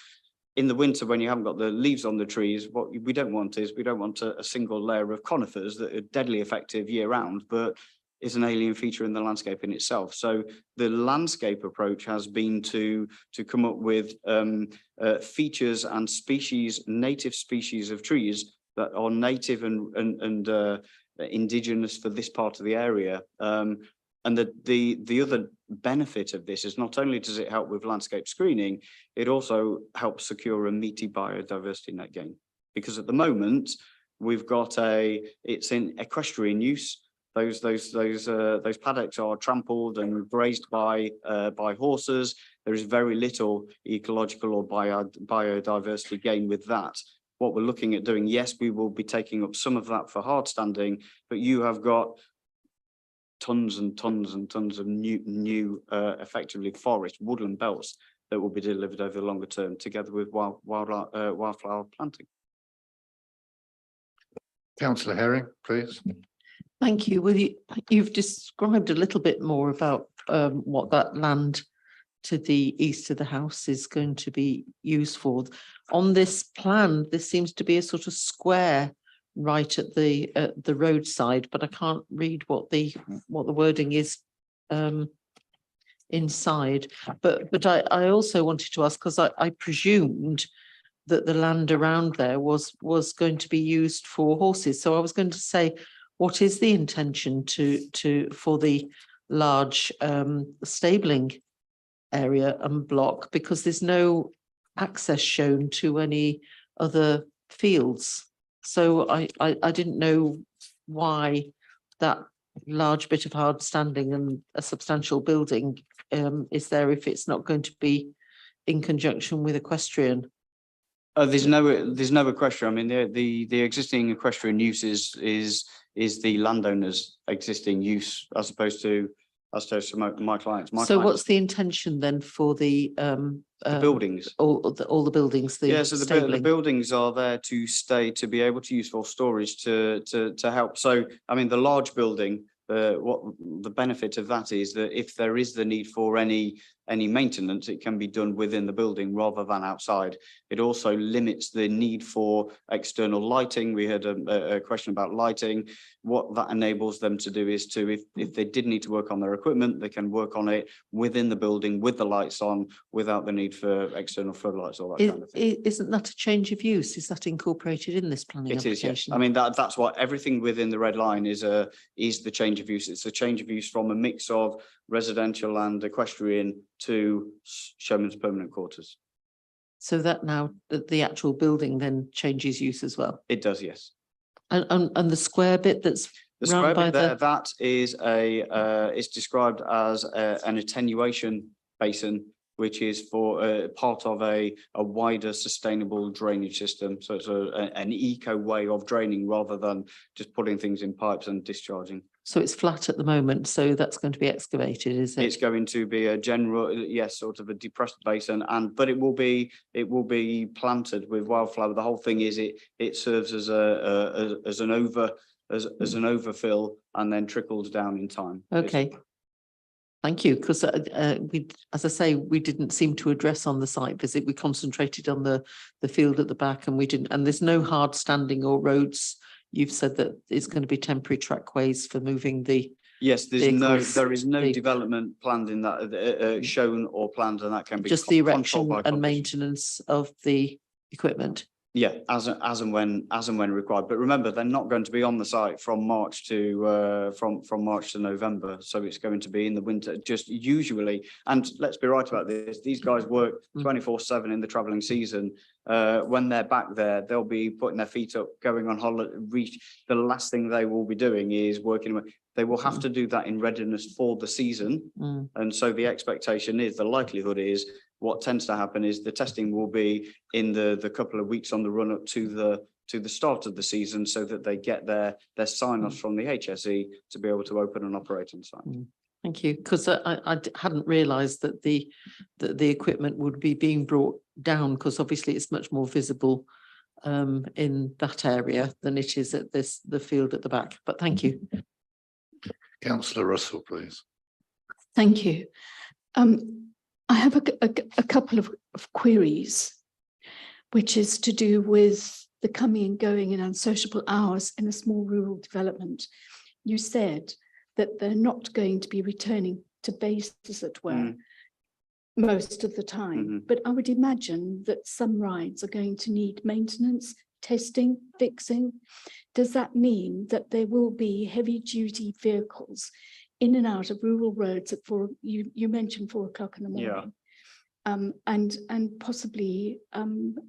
In the winter, when you haven't got the leaves on the trees, what we don't want is a single layer of conifers that are deadly effective year round, but is an alien feature in the landscape in itself. So the landscape approach has been to come up with features and native species of trees that are native and indigenous for this part of the area. And the other benefit of this is not only does it help with landscape screening, it also helps secure a meaty biodiversity net gain. Because at the moment, we've got it's in equestrian use. Those paddocks are trampled and grazed by horses. There is very little ecological or biodiversity gain with that. What we're looking at doing, yes, we will be taking up some of that for hard standing, but you have got tons and tons and tons of new effectively forest woodland belts that will be delivered over the longer term together with wildflower planting. Councillor Herring, please. Thank you. Well, you've described a little bit more about what that land to the east of the house is going to be used for. On this plan, there seems to be a sort of square right at the roadside, but I can't read what the wording is inside. But I also wanted to ask, because I presumed that the land around there was going to be used for horses. So I was going to say, what is the intention for the large stabling area and block? Because there's no access shown to any other fields. So I didn't know why that large bit of hard standing and a substantial building is there if it's not going to be in conjunction with equestrian. There's no equestrian. I mean, the existing equestrian use is the landowner's existing use as opposed to my clients. So what's the intention then for the buildings? All the buildings. Yeah, so the buildings are there to stay, to be able to use for storage to help. So I mean, the large building, what the benefit of that is that if there is the need for any maintenance, it can be done within the building rather than outside. It also limits the need for external lighting. We had a question about lighting. What that enables them to do is to, if they did need to work on their equipment, they can work on it within the building with the lights on without the need for external floodlights or that kind of thing. Isn't that a change of use? Is that incorporated in this planning application? It is, yes. I mean, that's what everything within the red line is the change of use. It's a change of use from a mix of residential and equestrian to showman's permanent quarters. So that now the actual building then changes use as well? It does, yes. And the square bit that's the round square by bit there, that is it's described as an attenuation basin, which is for part of a wider sustainable drainage system. So it's an eco way of draining rather than just putting things in pipes and discharging. So it's flat at the moment, so that's going to be excavated, is it? It's going to be a general, yes, sort of a depressed basin, but it will be planted with wildflower. The whole thing is it serves as an overfill and then trickles down in time. Okay. Basically. Thank you, because as I say, we didn't seem to address on the site visit. We concentrated on the field at the back, and we didn't. And there's no hard standing or roads. You've said that it's going to be temporary trackways for moving the. Yes, there is no development planned in that shown or planned, and that can be just the erection and maintenance of the equipment. Yeah, as and when required. But remember, they're not going to be on the site from March to from March to November. So it's going to be in the winter, just usually. And let's be right about this. These guys work 24/7 in the travelling season. When they're back there, they'll be putting their feet up, going on holiday. The last thing they will be doing is working. They will have to do that in readiness for the season. And so the expectation is, the likelihood is, what tends to happen is the testing will be in the couple of weeks on the run up to the start of the season, so that they get their sign-offs from the HSE to be able to open and operate on site. Thank you, because I hadn't realised that the equipment would be being brought down, because obviously it's much more visible in that area than it is at the field at the back. But thank you. Councillor Russell, please. Thank you. I have a couple of queries, which is to do with the coming and going in unsociable hours in a small rural development. You said that they're not going to be returning to base, as it were, most of the time. But I would imagine that some rides are going to need maintenance, testing, fixing. Does that mean that there will be heavy duty vehicles in and out of rural roads at you mentioned 4 o'clock in the Yeah. morning. And possibly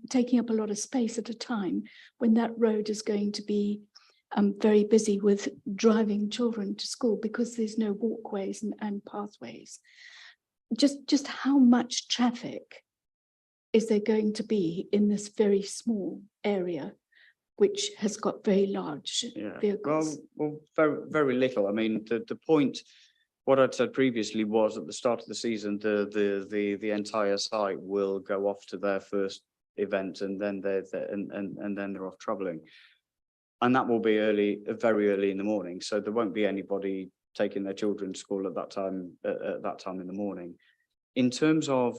taking up a lot of space at a time when that road is going to be very busy with driving children to school because there's no walkways and pathways. Just how much traffic is there going to be in this very small area, which has got very large vehicles? Well, very, very little. I mean, the point, what I'd said previously was at the start of the season, the entire site will go off to their first event, and then they're off traveling, and that will be very early in the morning. So there won't be anybody taking their children to school at that time in the morning. In terms of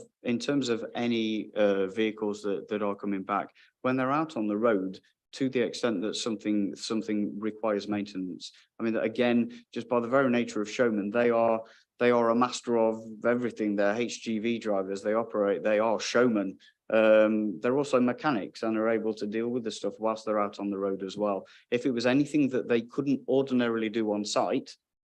any vehicles that are coming back, when they're out on the road, to the extent that something requires maintenance. I mean, again, just by the very nature of showmen, they are a master of everything. They're HGV drivers, they are showmen. They're also mechanics and are able to deal with the stuff whilst they're out on the road as well. If it was anything that they couldn't ordinarily do on site,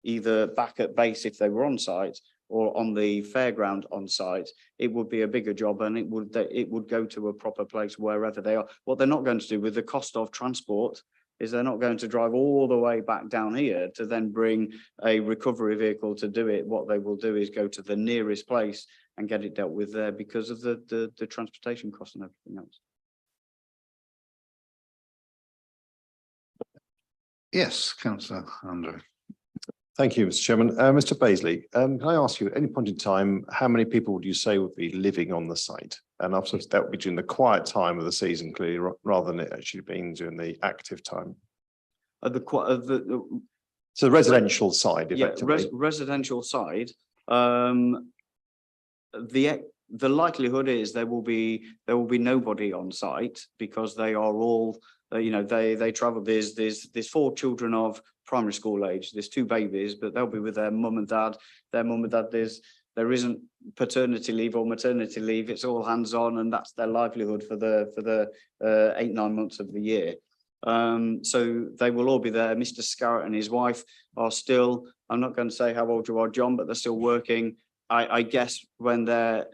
either back at base if they were on site, or on the fairground on site, it would be a bigger job, and it would go to a proper place wherever they are. What they're not going to do with the cost of transport is they're not going to drive all the way back down here to then bring a recovery vehicle to do it. What they will do is go to the nearest place and get it dealt with there because of the transportation costs and everything else. Yes, councillor Andrew. Thank you, Mr. Chairman. Mr. Paisley, can I ask you at any point in time, how many people would you say would be living on the site? And obviously that would be during the quiet time of the season, clearly, rather than it actually being during the active time. So the residential side, effectively. Residential side. The likelihood is there will be nobody on site because they are all, they travel. There's 4 children of primary school age. There's 2 babies, but they'll be with their mum and dad. Their mum and dad, there isn't paternity leave or maternity leave. It's all hands on, and that's their livelihood for the 8-9 months of the year. So they will all be there. Mr. Scarrett and his wife are still, I'm not going to say how old you are, John, but they're still working. I guess when they're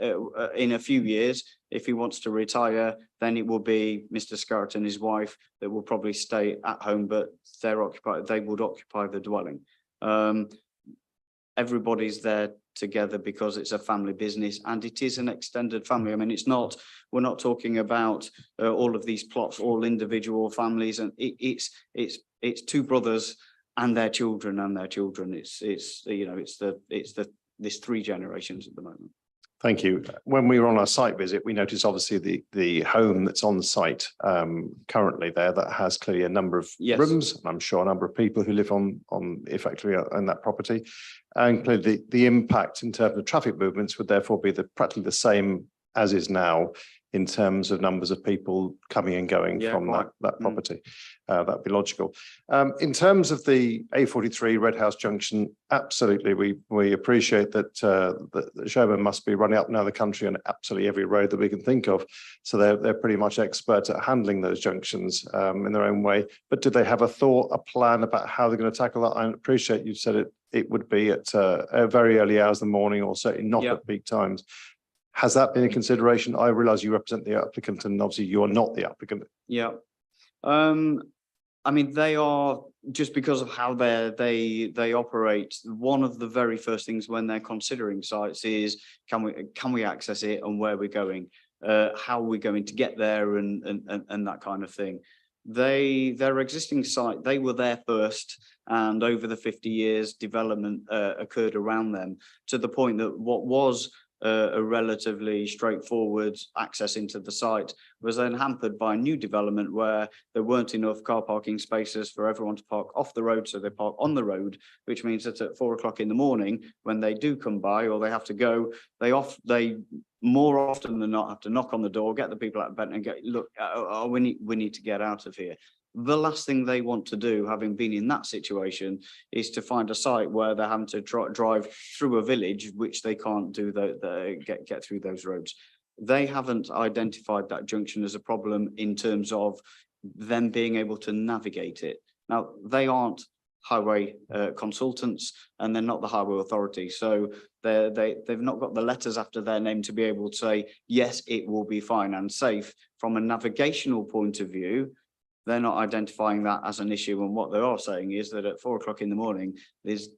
in a few years, if he wants to retire, then it will be Mr. Scarrett and his wife that will probably stay at home, but they would occupy the dwelling. Everybody's there together because it's a family business and it is an extended family. I mean, we're not talking about all of these plots, all individual families, and it's 2 brothers and their children and their children. There's 3 generations at the moment. Thank you. When we were on our site visit, we noticed obviously the home that's on the site currently there that has clearly a number of rooms, and I'm sure a number of people who live on effectively on that property. And clearly the impact in terms of traffic movements would therefore be practically the same as is now in terms of numbers of people coming and going from that property. That'd be logical. In terms of the A43 Red House Junction, absolutely, we appreciate that the showmen must be running up and down the country on absolutely every road that we can think of. So they're pretty much experts at handling those junctions in their own way. But do they have a plan about how they're going to tackle that? I appreciate you said it would be at very early hours of the morning, or certainly not at peak times. Has that been a consideration? I realise you represent the applicant, and obviously you are not the applicant. Yeah. I mean, they are, just because of how they operate, one of the very first things when they're considering sites is can we access it, and where we're going, how are we going to get there, and that kind of thing. Their existing site, they were there first, and over the 50 years development occurred around them, to the point that what was a relatively straightforward access into the site was then hampered by new development where there weren't enough car parking spaces for everyone to park off the road, so they park on the road, which means that at 4 o'clock in the morning, when they do come by or they have to go, they more often than not have to knock on the door, get the people out of bed and get, look, we need to get out of here. The last thing they want to do, having been in that situation, is to find a site where they're having to drive through a village, which they can't do, get through those roads. They haven't identified that junction as a problem in terms of them being able to navigate it. Now, they aren't highway consultants, and they're not the highway authority. So they've not got the letters after their name to be able to say, yes, it will be fine and safe. From a navigational point of view, they're not identifying that as an issue. And what they are saying is that at 4 o'clock in the morning, there's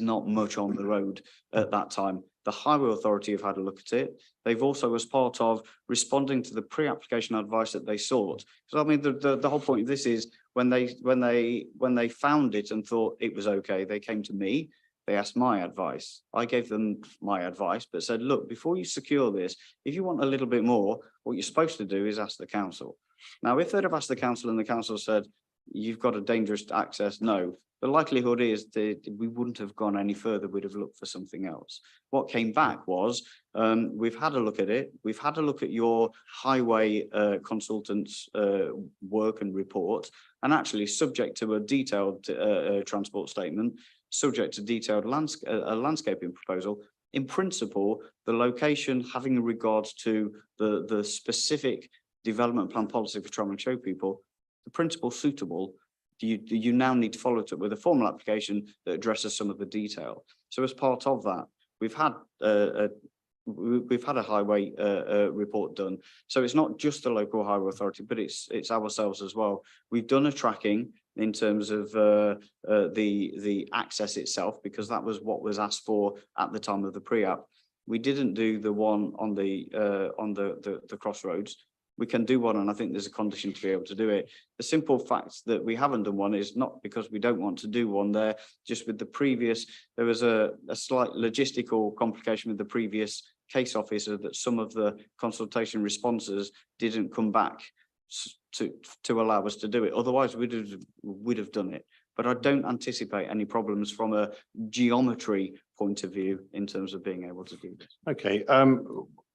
not much on the road at that time. The highway authority have had a look at it. They've also, as part of responding to the pre-application advice that they sought. So I mean, the whole point of this is when they found it and thought it was okay, they came to me. They asked my advice. I gave them my advice, but said, look, before you secure this, if you want a little bit more, what you're supposed to do is ask the council. Now, if they'd have asked the council and the council said, you've got a dangerous access, no, the likelihood is that we wouldn't have gone any further. We'd have looked for something else. What came back was, we've had a look at it. We've had a look at your highway consultants' work and report, and actually subject to a detailed transport statement, subject to detailed landscaping proposal. In principle, the location having regards to the specific development plan policy for Tram and Show people, the principle suitable. You now need to follow it up with a formal application that addresses some of the detail. So as part of that, we've had a highway report done. So it's not just the local highway authority, but it's ourselves as well. We've done a tracking in terms of the access itself, because that was what was asked for at the time of the pre-app. We didn't do the one on the crossroads. We can do one, and I think there's a condition to be able to do it. The simple fact that we haven't done one is not because we don't want to do one there, just with the previous, there was a slight logistical complication with the previous case officer that some of the consultation responses didn't come back to allow us to do it. Otherwise, we'd have done it. But I don't anticipate any problems from a geometry point of view in terms of being able to do this. Okay.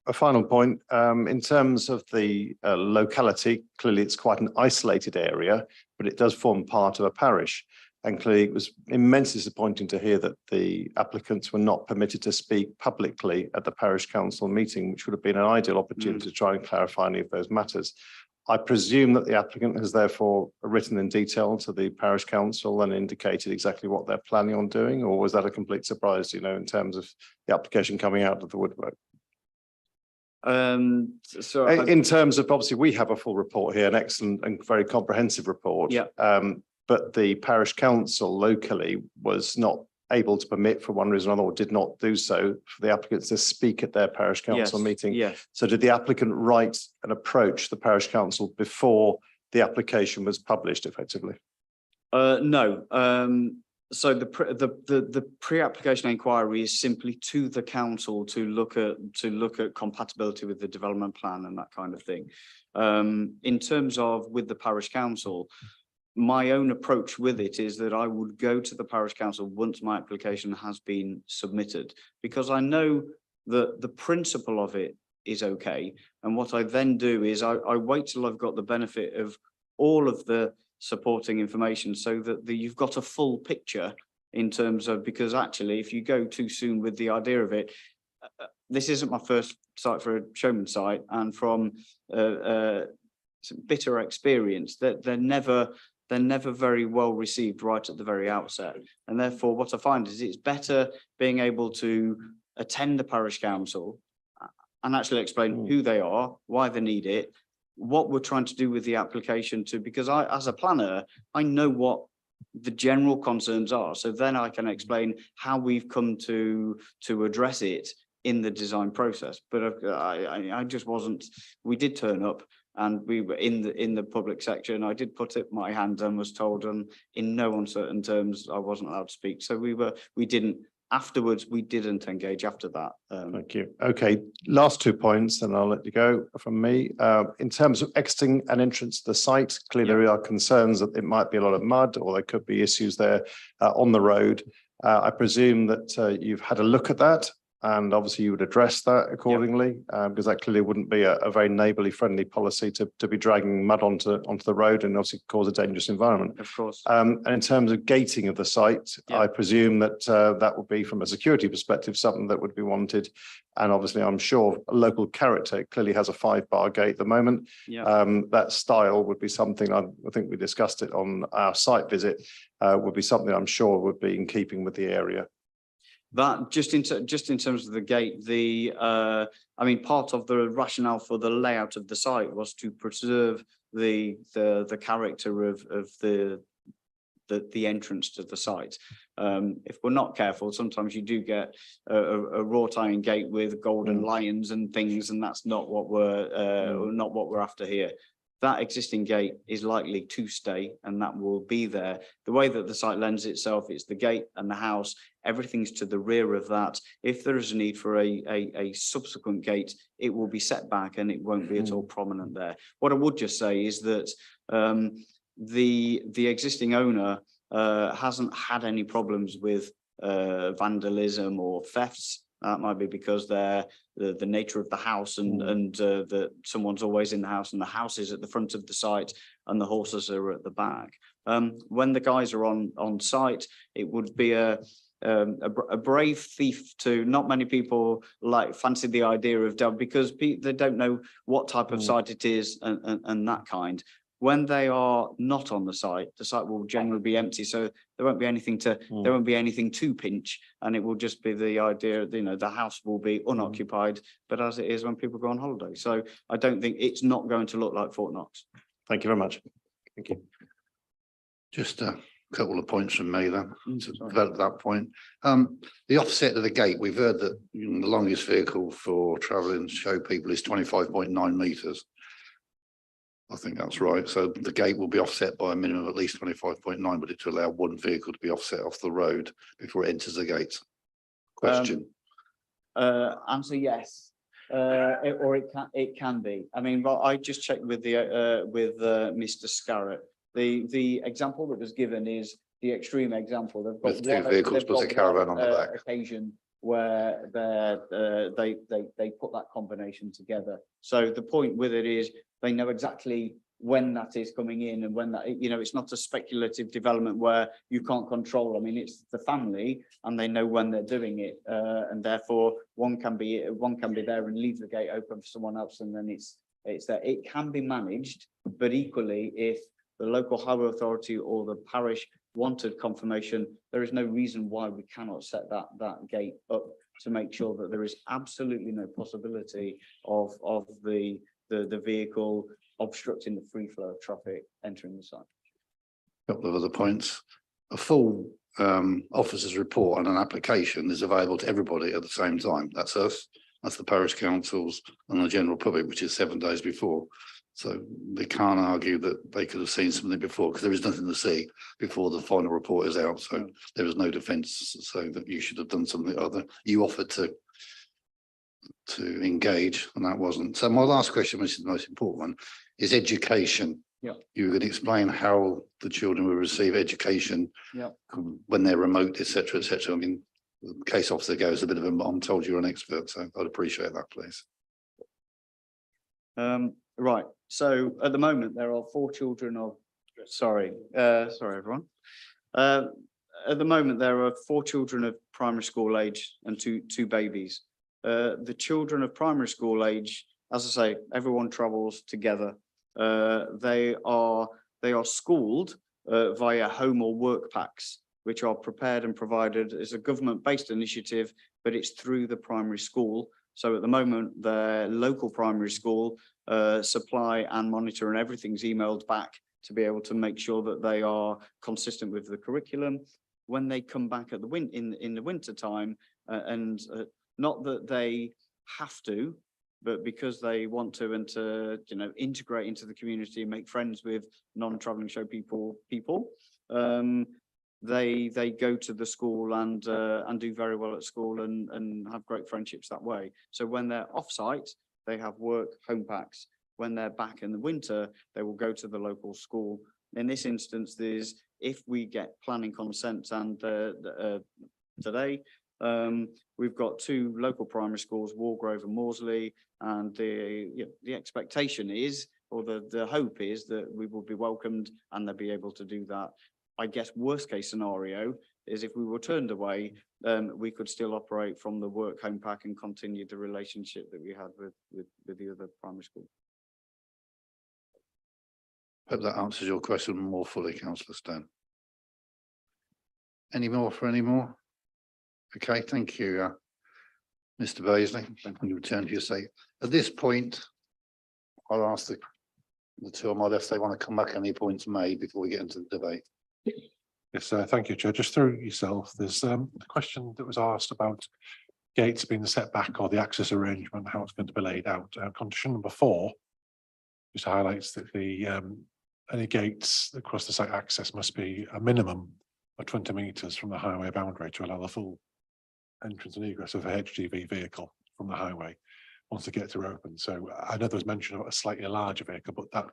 A final point, in terms of the locality, clearly it's quite an isolated area, but it does form part of a parish. And clearly it was immensely disappointing to hear that the applicants were not permitted to speak publicly at the parish council meeting, which would have been an ideal opportunity to try and clarify any of those matters. I presume that the applicant has therefore written in detail to the parish council and indicated exactly what they're planning on doing, or was that a complete surprise, you know, in terms of the application coming out of the woodwork? So in terms of, obviously we have a full report here, an excellent and very comprehensive report. Yeah. But the parish council locally was not able to permit, for one reason or another, or did not do so, for the applicants to speak at their parish council meeting. Yes. So did the applicant write and approach the parish council before the application was published effectively? No. So the pre-application inquiry is simply to the council to look at compatibility with the development plan and that kind of thing. In terms of with the parish council, my own approach with it is that I would go to the parish council once my application has been submitted, because I know that the principle of it is okay. And what I then do is I wait till I've got the benefit of all of the supporting information, so that you've got a full picture in terms of, because actually if you go too soon with the idea of it, this isn't my first site for a showman site, and from bitter experience that they're never very well received right at the very outset. And therefore what I find is it's better being able to attend the parish council and actually explain who they are, why they need it, what we're trying to do with the application because I, as a planner, I know what the general concerns are. So then I can explain how we've come to address it in the design process. But I just wasn't, we did turn up and we were in the public section. I did put up my hand and was told in no uncertain terms I wasn't allowed to speak. So we didn't. Afterwards, we didn't engage after that. Thank you. Okay, last 2 points, and I'll let you go from me. In terms of exiting and entrance to the site, clearly there are concerns that it might be a lot of mud, or there could be issues there on the road. I presume that you've had a look at that. And obviously you would address that accordingly, because that clearly wouldn't be a very neighbourly friendly policy to be dragging mud onto the road and obviously cause a dangerous environment. Of course. And in terms of gating of the site, Yeah. I presume that that would be from a security perspective, something that would be wanted. And obviously, I'm sure a local character clearly has a 5-bar gate at the moment. Yeah. That style would be something, I think we discussed it on our site visit, would be something I'm sure would be in keeping with the area. That just in terms of the gate, I mean, part of the rationale for the layout of the site was to preserve the character of the entrance to the site. If we're not careful, sometimes you do get a wrought iron gate with golden lions and things, and that's not what we're after here. That existing gate is likely to stay, and that will be there. The way that the site lends itself, it's the gate and the house, everything's to the rear of that. If there is a need for a subsequent gate, it will be set back and it won't be at all prominent there. What I would just say is that the existing owner hasn't had any problems with vandalism or thefts. That might be because the nature of the house and that someone's always in the house, and the house is at the front of the site and the horses are at the back. When the guys are on site, it would be a brave thief to not many people like fancy the idea of because they don't know what type of site it is and that kind. When they are not on the site will generally be empty, so there won't be anything to pinch, and it will just be the idea, the house will be unoccupied, but as it is when people go on holiday. So I don't think it's not going to look like Fort Knox. Thank you very much. Thank you. Just a couple of points from me then, to develop that point. The offset of the gate, we've heard that the longest vehicle for travelling show people is 25.9 metres. I think that's right. So the gate will be offset by a minimum of at least 25.9, but it to allow one vehicle to be offset off the road before it enters the gate. Question. Answer yes. Or it can be. I mean, but I just checked with Mr. Scarrett. The example that was given is the extreme example. They've got With two vehicles plus a caravan on the back. Occasion where they put that combination together. So the point with it is they know exactly when that is coming in and when that, it's not a speculative development where you can't control. I mean, it's the family and they know when they're doing it, and therefore one can be there and leave the gate open for someone else, and then it's there. It can be managed, but equally, if the local highway authority or the parish wanted confirmation, there is no reason why we cannot set that gate up to make sure that there is absolutely no possibility of the vehicle obstructing the free flow of traffic entering the site. A couple of other points. A full officer's report on an application is available to everybody at the same time. That's us, that's the parish councils and the general public, which is 7 days before. So they can't argue that they could have seen something before, because there is nothing to see before the final report is out. So there is no defence to say that you should have done something other. You offered to engage, and that wasn't. So my last question, which is the most important one, is education. Yeah. You were going to explain how the children will receive education Yeah. when they're remote, etc., etc. I mean, the case officer goes a bit of a, I'm told you're an expert, so I'd appreciate that, please. Right. So at the moment, there are 4 children of, sorry, everyone. At the moment, there are 4 children of primary school age and two babies. The children of primary school age, as I say, everyone travels together. They are schooled via home or work packs, which are prepared and provided as a government-based initiative, but it's through the primary school. So at the moment, the local primary school supply and monitor, and everything's emailed back to be able to make sure that they are consistent with the curriculum. When they come back at in the winter time, and not that they have to, but because they want to, and to integrate into the community and make friends with non-traveling show people, they go to the school and do very well at school and have great friendships that way. So when they're off-site, they have work home packs. When they're back in the winter, they will go to the local school. In this instance, if we get planning consent and today, We've got 2 local primary schools, Walgrove and Morsley, and the expectation is, or the hope is, that we will be welcomed and they'll be able to do that. I guess worst case scenario is if we were turned away, we could still operate from the work home pack and continue the relationship that we had with the other primary school. Hope that answers your question more fully, councillor Stone. Any more for any more? Okay, thank you, Mr. Baisley. You return to your seat. At this point, I'll ask the 2 on my left if they want to come back any points made before we get into the debate. Yes, thank you, Chair. Just through yourself, there's a question that was asked about gates being the setback or the access arrangement, how it's going to be laid out. Condition number 4 just highlights that any gates across the site access must be a minimum of 20 metres from the highway boundary to allow the full entrance and egress of a HGV vehicle from the highway once the gates are open. So I know there was mention of a slightly larger vehicle, but that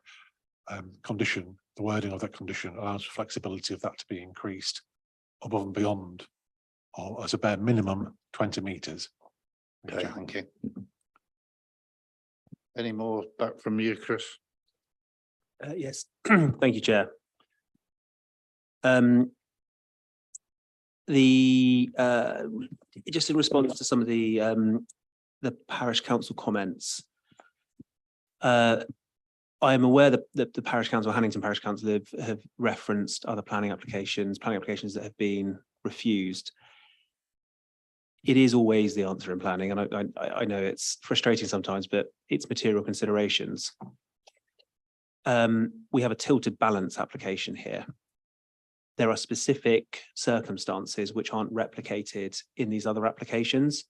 condition, the wording of that condition allows for flexibility of that to be increased above and beyond, or as a bare minimum, 20 metres. Okay, thank you. Any more back from you, Chris? Yes, thank you, Chair. Just in response to some of the parish council comments, I am aware that the parish council, Hannington Parish Council, have referenced other planning applications that have been refused. It is always the answer in planning, and I know it's frustrating sometimes, but it's material considerations. We have a tilted balance application here. There are specific circumstances which aren't replicated in these other applications.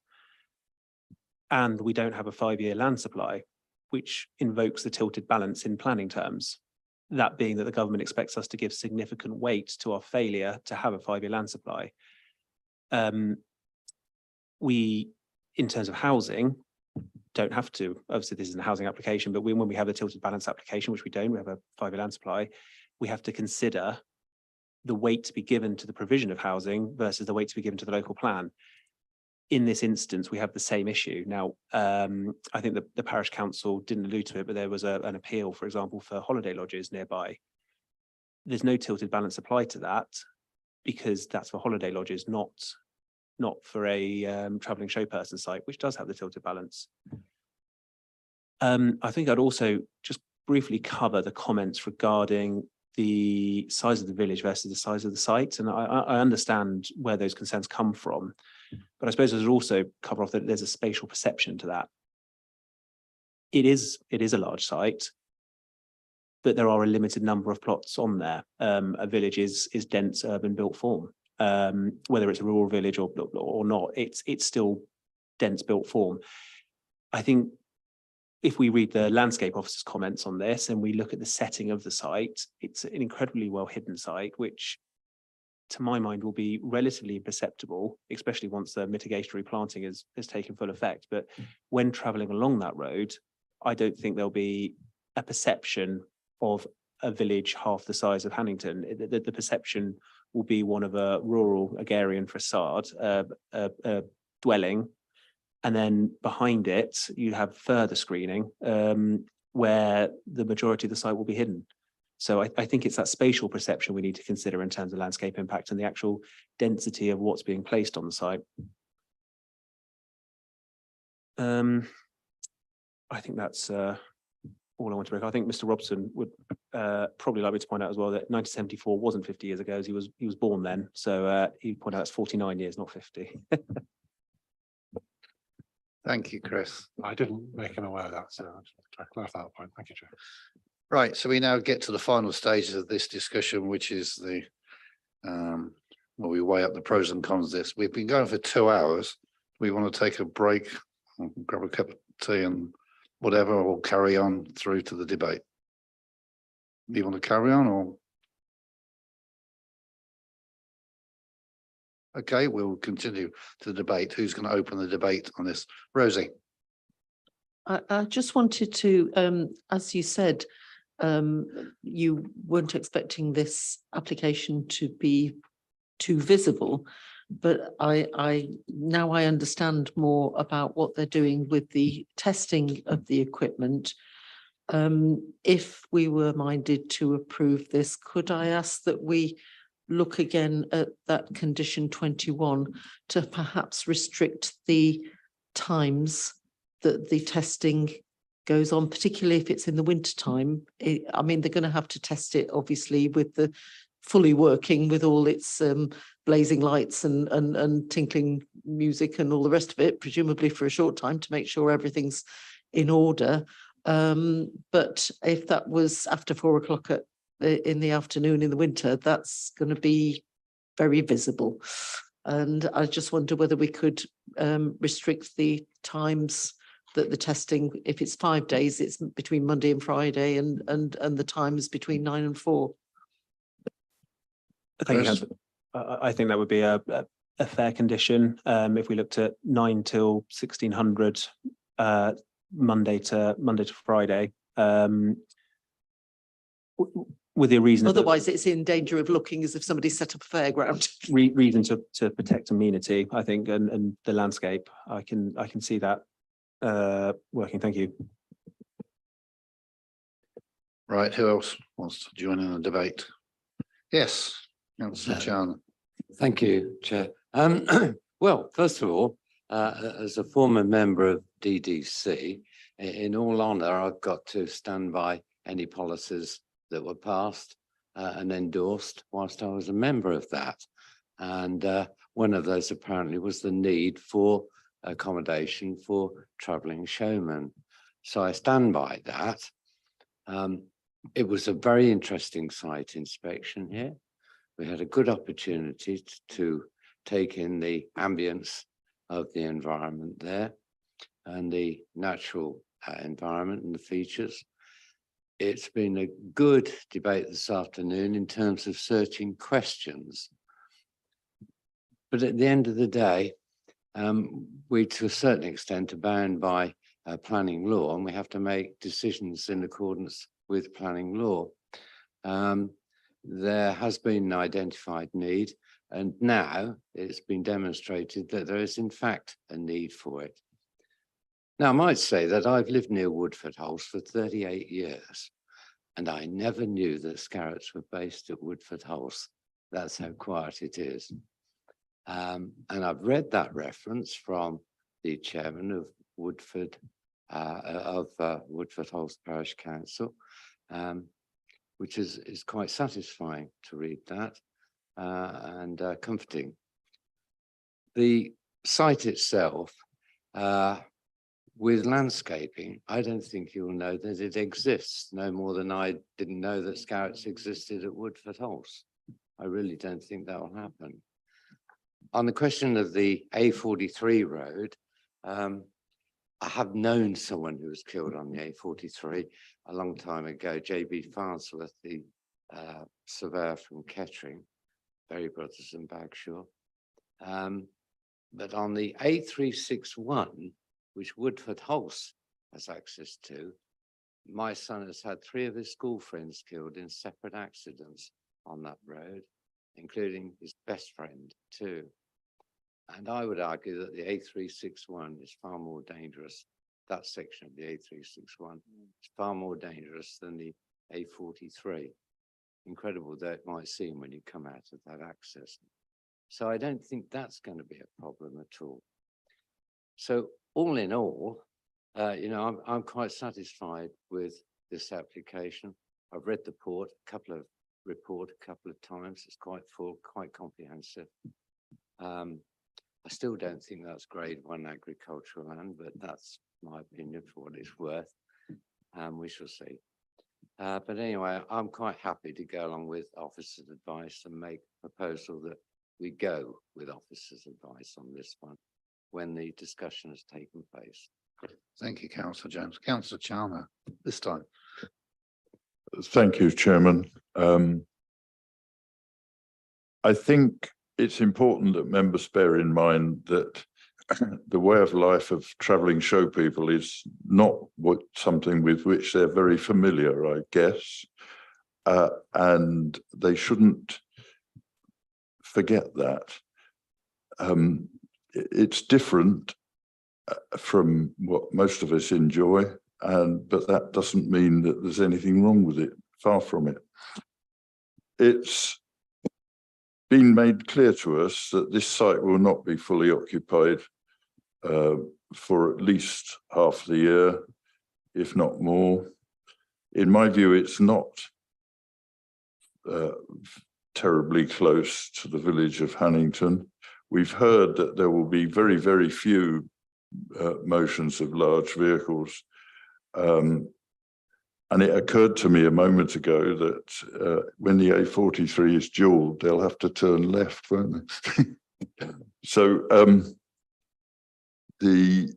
And we don't have a 5-year land supply, which invokes the tilted balance in planning terms. That being that the government expects us to give significant weight to our failure to have a 5-year land supply. We, in terms of housing, don't have to, obviously this is a housing application, but when we have a tilted balance application, which we don't, we have a 5-year land supply, we have to consider the weight to be given to the provision of housing versus the weight to be given to the local plan. In this instance, we have the same issue. Now, I think the parish council didn't allude to it, but there was an appeal, for example, for holiday lodges nearby. There's no tilted balance applied to that because that's for holiday lodges, not for a travelling show person site, which does have the tilted balance. I think I'd also just briefly cover the comments regarding the size of the village versus the size of the site. And I understand where those concerns come from, but I suppose there's also cover off that there's a spatial perception to that. It is a large site, but there are a limited number of plots on there. A village is dense urban built form. Whether it's a rural village or not, it's still dense built form. I think if we read the landscape officer's comments on this and we look at the setting of the site, it's an incredibly well hidden site, which to my mind will be relatively imperceptible, especially once the mitigatory planting has taken full effect. But when travelling along that road, I don't think there'll be a perception of a village half the size of Hannington. The perception will be one of a rural agrarian facade, a dwelling, and then behind it you have further screening where the majority of the site will be hidden. So I think it's that spatial perception we need to consider in terms of landscape impact and the actual density of what's being placed on the site. I think that's all I want to make. I think Mr. Robson would probably like me to point out as well that 1974 wasn't 50 years ago, as he was born then. So he'd point out it's 49 years, not 50. Thank you, Chris. I didn't make him aware of that, so I just want to clarify that point. Thank you, Chair. Right, so we now get to the final stages of this discussion, which is the well, we weigh up the pros and cons of this. We've been going for 2 hours. We want to take a break, grab a cup of tea and whatever, or carry on through to the debate. Do you want to carry on or? Okay, we'll continue to the debate. Who's going to open the debate on this? Rosie. I just wanted to, as you said, you weren't expecting this application to be too visible. but now I understand more about what they're doing with the testing of the equipment. If we were minded to approve this, could I ask that we look again at that condition 21 to perhaps restrict the times that the testing goes on, particularly if it's in the winter time? I mean, they're going to have to test it obviously with the fully working with all its blazing lights and tinkling music and all the rest of it, presumably for a short time to make sure everything's in order. But if that was after 4 o'clock in the afternoon in the winter, that's going to be very visible. And I just wonder whether we could restrict the times that the testing, if it's 5 days, it's between Monday and Friday, and the times between 9 and 4. Thank you, Chris? Councillor. I think that would be a fair condition. If we looked at 9 till 1600, Monday to Friday, with the reason. Otherwise, it's in danger of looking as if somebody set up a fairground. Reason to protect amenity, I think, and the landscape. I can see that working. Thank you. Right, who else wants to join in the debate? Yes, Councillor Chan. Thank you, Chair. Well, first of all, as a former member of DDC, in all honour, I've got to stand by any policies that were passed and endorsed whilst I was a member of that. And one of those apparently was the need for accommodation for travelling showmen. So I stand by that. It was a very interesting site inspection here. We had a good opportunity to take in the ambience of the environment there and the natural environment and the features. It's been a good debate this afternoon in terms of searching questions. But at the end of the day, we to a certain extent are bound by planning law, and we have to make decisions in accordance with planning law. There has been an identified need, and now it's been demonstrated that there is in fact a need for it. Now, I might say that I've lived near Woodford Holes for 38 years, and I never knew that Scarrots were based at Woodford Holes. That's how quiet it is. And I've read that reference from the chairman of Woodford Holes Parish Council, which is quite satisfying to read that and comforting. The site itself, with landscaping, I don't think you'll know that it exists, no more than I didn't know that Scarrots existed at Woodford Holes. I really don't think that will happen. On the question of the A43 road, I have known someone who was killed on the A43 a long time ago, JB Farnsworth, the surveyor from Kettering, Berry Brothers and Bagshaw. But on the A361, which Woodford Holes has access to, my son has had 3 of his school friends killed in separate accidents on that road, including his best friend too. And I would argue that the A361 is far more dangerous. That section of the A361 is far more dangerous than the A43. Incredible though it might seem when you come out of that access. So I don't think that's going to be a problem at all. So all in all, I'm quite satisfied with this application. I've read the report a couple of times. It's quite full, quite comprehensive. I still don't think that's grade 1 agricultural land, but that's my opinion for what it's worth. We shall see. But anyway, I'm quite happy to go along with officers' advice and make a proposal that we go with officers' advice on this one when the discussion has taken place. Thank you, Councillor James. Councillor Chalmer, this time. Thank you, Chairman. I think it's important that members bear in mind that the way of life of travelling show people is not something with which they're very familiar, I guess, and they shouldn't forget that. It's different from what most of us enjoy, but that doesn't mean that there's anything wrong with it. Far from it. It's been made clear to us that this site will not be fully occupied for at least half the year, if not more. In my view, it's not terribly close to the village of Hannington. We've heard that there will be very, very few motions of large vehicles. And it occurred to me a moment ago that when the A43 is dual, they'll have to turn left, won't they? So the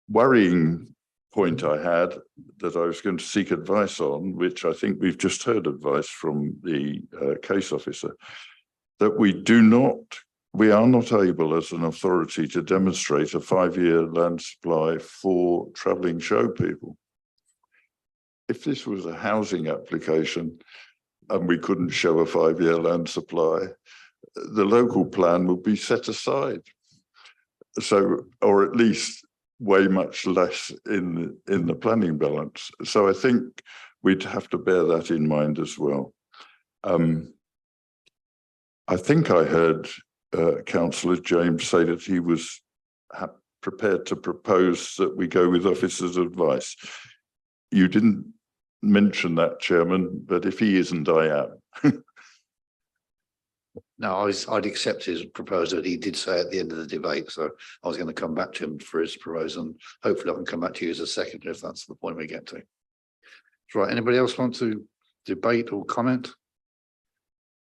worrying point I had that I was going to seek advice on, which I think we've just heard advice from the case officer, that we are not able as an authority to demonstrate a 5-year land supply for travelling show people. If this was a housing application and we couldn't show a 5-year land supply, the local plan would be set aside. So, or at least way much less in the planning balance. So I think we'd have to bear that in mind as well. I think I heard Councillor James say that he was prepared to propose that we go with officer's advice. You didn't mention that, Chairman, but if he isn't, I am. No, I'd accept his proposal. He did say at the end of the debate, so I was going to come back to him for his proposal, and hopefully I can come back to you as a second if that's the point we get to. Right, anybody else want to debate or comment?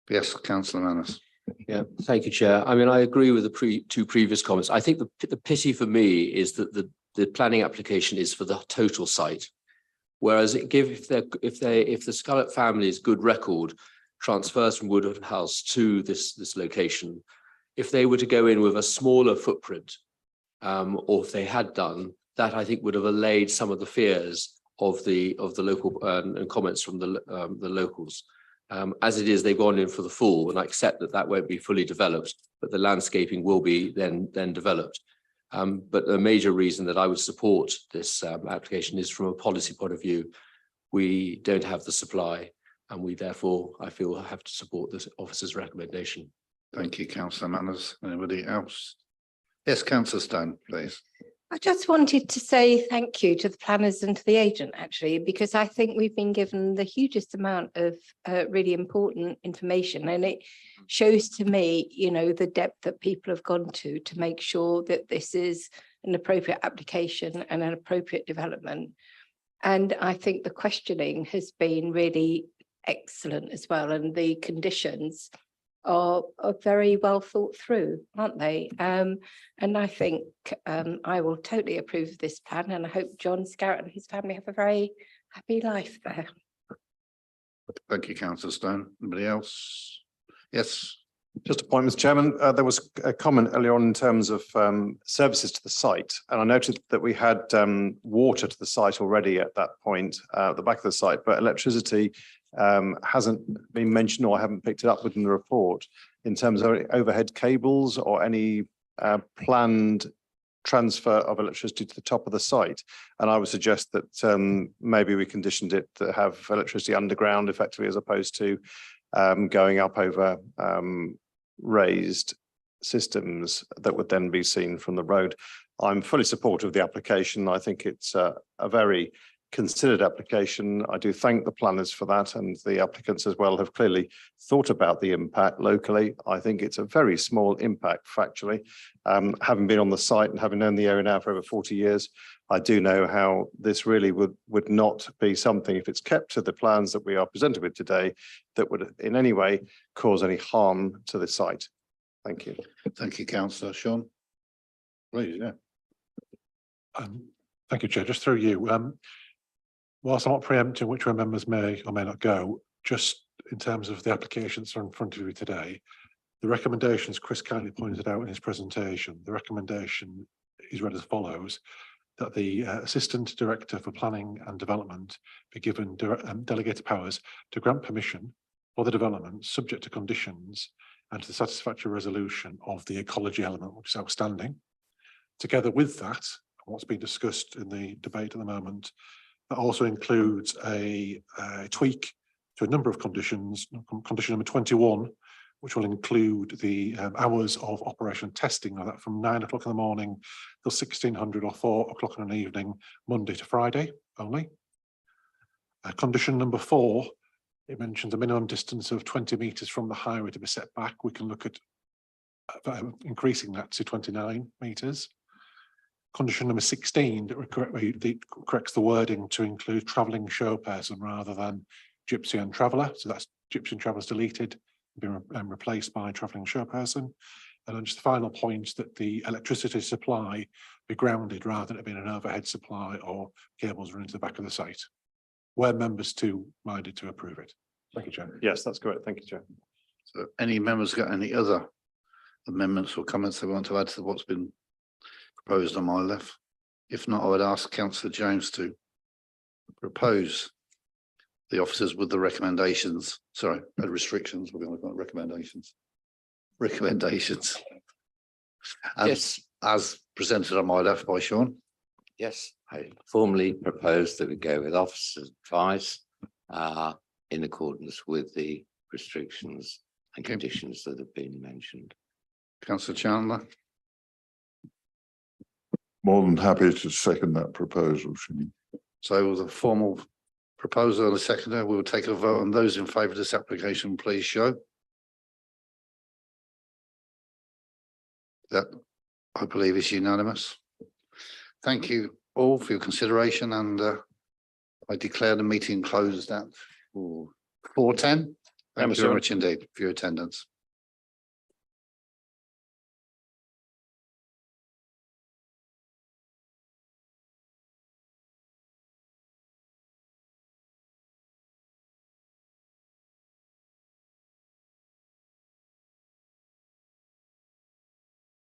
Yes, Councillor Manners. Yeah, thank you, Chair. I mean, I agree with the two previous comments. I think the pity for me is that the planning application is for the total site, whereas if the Scarlett family's good record transfers from Woodward House to this location, if they were to go in with a smaller footprint, or if they had done that, I think would have allayed some of the fears of the local and comments from the locals. As it is, they've gone in for the full, and I accept that won't be fully developed, but the landscaping will be then developed. But a major reason that I would support this application is from a policy point of view. We don't have the supply, and we therefore, I feel, have to support this officer's recommendation. Thank you, Councillor Manners. Anybody else? Yes, Councillor Stone, please. I just wanted to say thank you to the planners and to the agent, actually, because I think we've been given the hugest amount of really important information, and it shows to me, you know, the depth that people have gone to make sure that this is an appropriate application and an appropriate development. And I think the questioning has been really excellent as well, and the conditions are very well thought through, aren't they? And I think I will totally approve of this plan, and I hope John Scarrett and his family have a very happy life there. Thank you, Councillor Stone. Anybody else? Yes. Just a point, Mr. Chairman. There was a comment earlier on in terms of services to the site, and I noted that we had water to the site already at that point, at the back of the site, but electricity hasn't been mentioned, or I haven't picked it up within the report in terms of overhead cables or any planned transfer of electricity to the top of the site. And I would suggest that maybe we conditioned it to have electricity underground effectively, as opposed to going up over raised systems that would then be seen from the road. I'm fully supportive of the application. I think it's a very considered application. I do thank the planners for that, and the applicants as well have clearly thought about the impact locally. I think it's a very small impact factually. Having been on the site and having known the area now for over 40 years, I do know how this really would not be something, if it's kept to the plans that we are presented with today, that would in any way cause any harm to the site. Thank you. Thank you, Councillor. Sean. Please, yeah. Thank you, Chair. Just through you. Whilst I'm not preempting which way members may or may not go, just in terms of the applications that are in front of you today, the recommendations Chris kindly pointed out in his presentation, the recommendation is read as follows: that the Assistant Director for Planning and Development be given delegated powers to grant permission for the development subject to conditions and to the satisfactory resolution of the ecology element, which is outstanding. Together with that, what's been discussed in the debate at the moment, that also includes a tweak to a number of conditions. Condition number 21, which will include the hours of operation testing, now that from 9 o'clock in the morning till 1600 or 4 o'clock in the evening, Monday to Friday only. Condition number 4, it mentions a minimum distance of 20 metres from the highway to be set back. We can look at increasing that to 29 metres. Condition number 16 that corrects the wording to include travelling show person rather than gypsy and traveller. So that's gypsy and traveller is deleted, been replaced by travelling show person. And then just the final point that the electricity supply be grounded rather than it being an overhead supply or cables running to the back of the site. Were members too minded to approve it? Thank you, Chair. Yes, that's correct. Thank you, Chair. So any members got any other amendments or comments they want to add to what's been proposed on my left? If not, I would ask Councillor James to propose the officers with the recommendations, sorry, restrictions, we're going to look at recommendations. As presented on my left by Sean. Yes, I formally propose that we go with officers' advice in accordance with the restrictions and conditions that have been mentioned. Councillor Chandler. More than happy to second that proposal. Shane. So with a formal proposal and a seconder, we will take a vote on those in favour of this application, please show. That, I believe, is unanimous. Thank you all for your consideration, and I declare the meeting closed at 4:10. Thank you very much indeed for your attendance.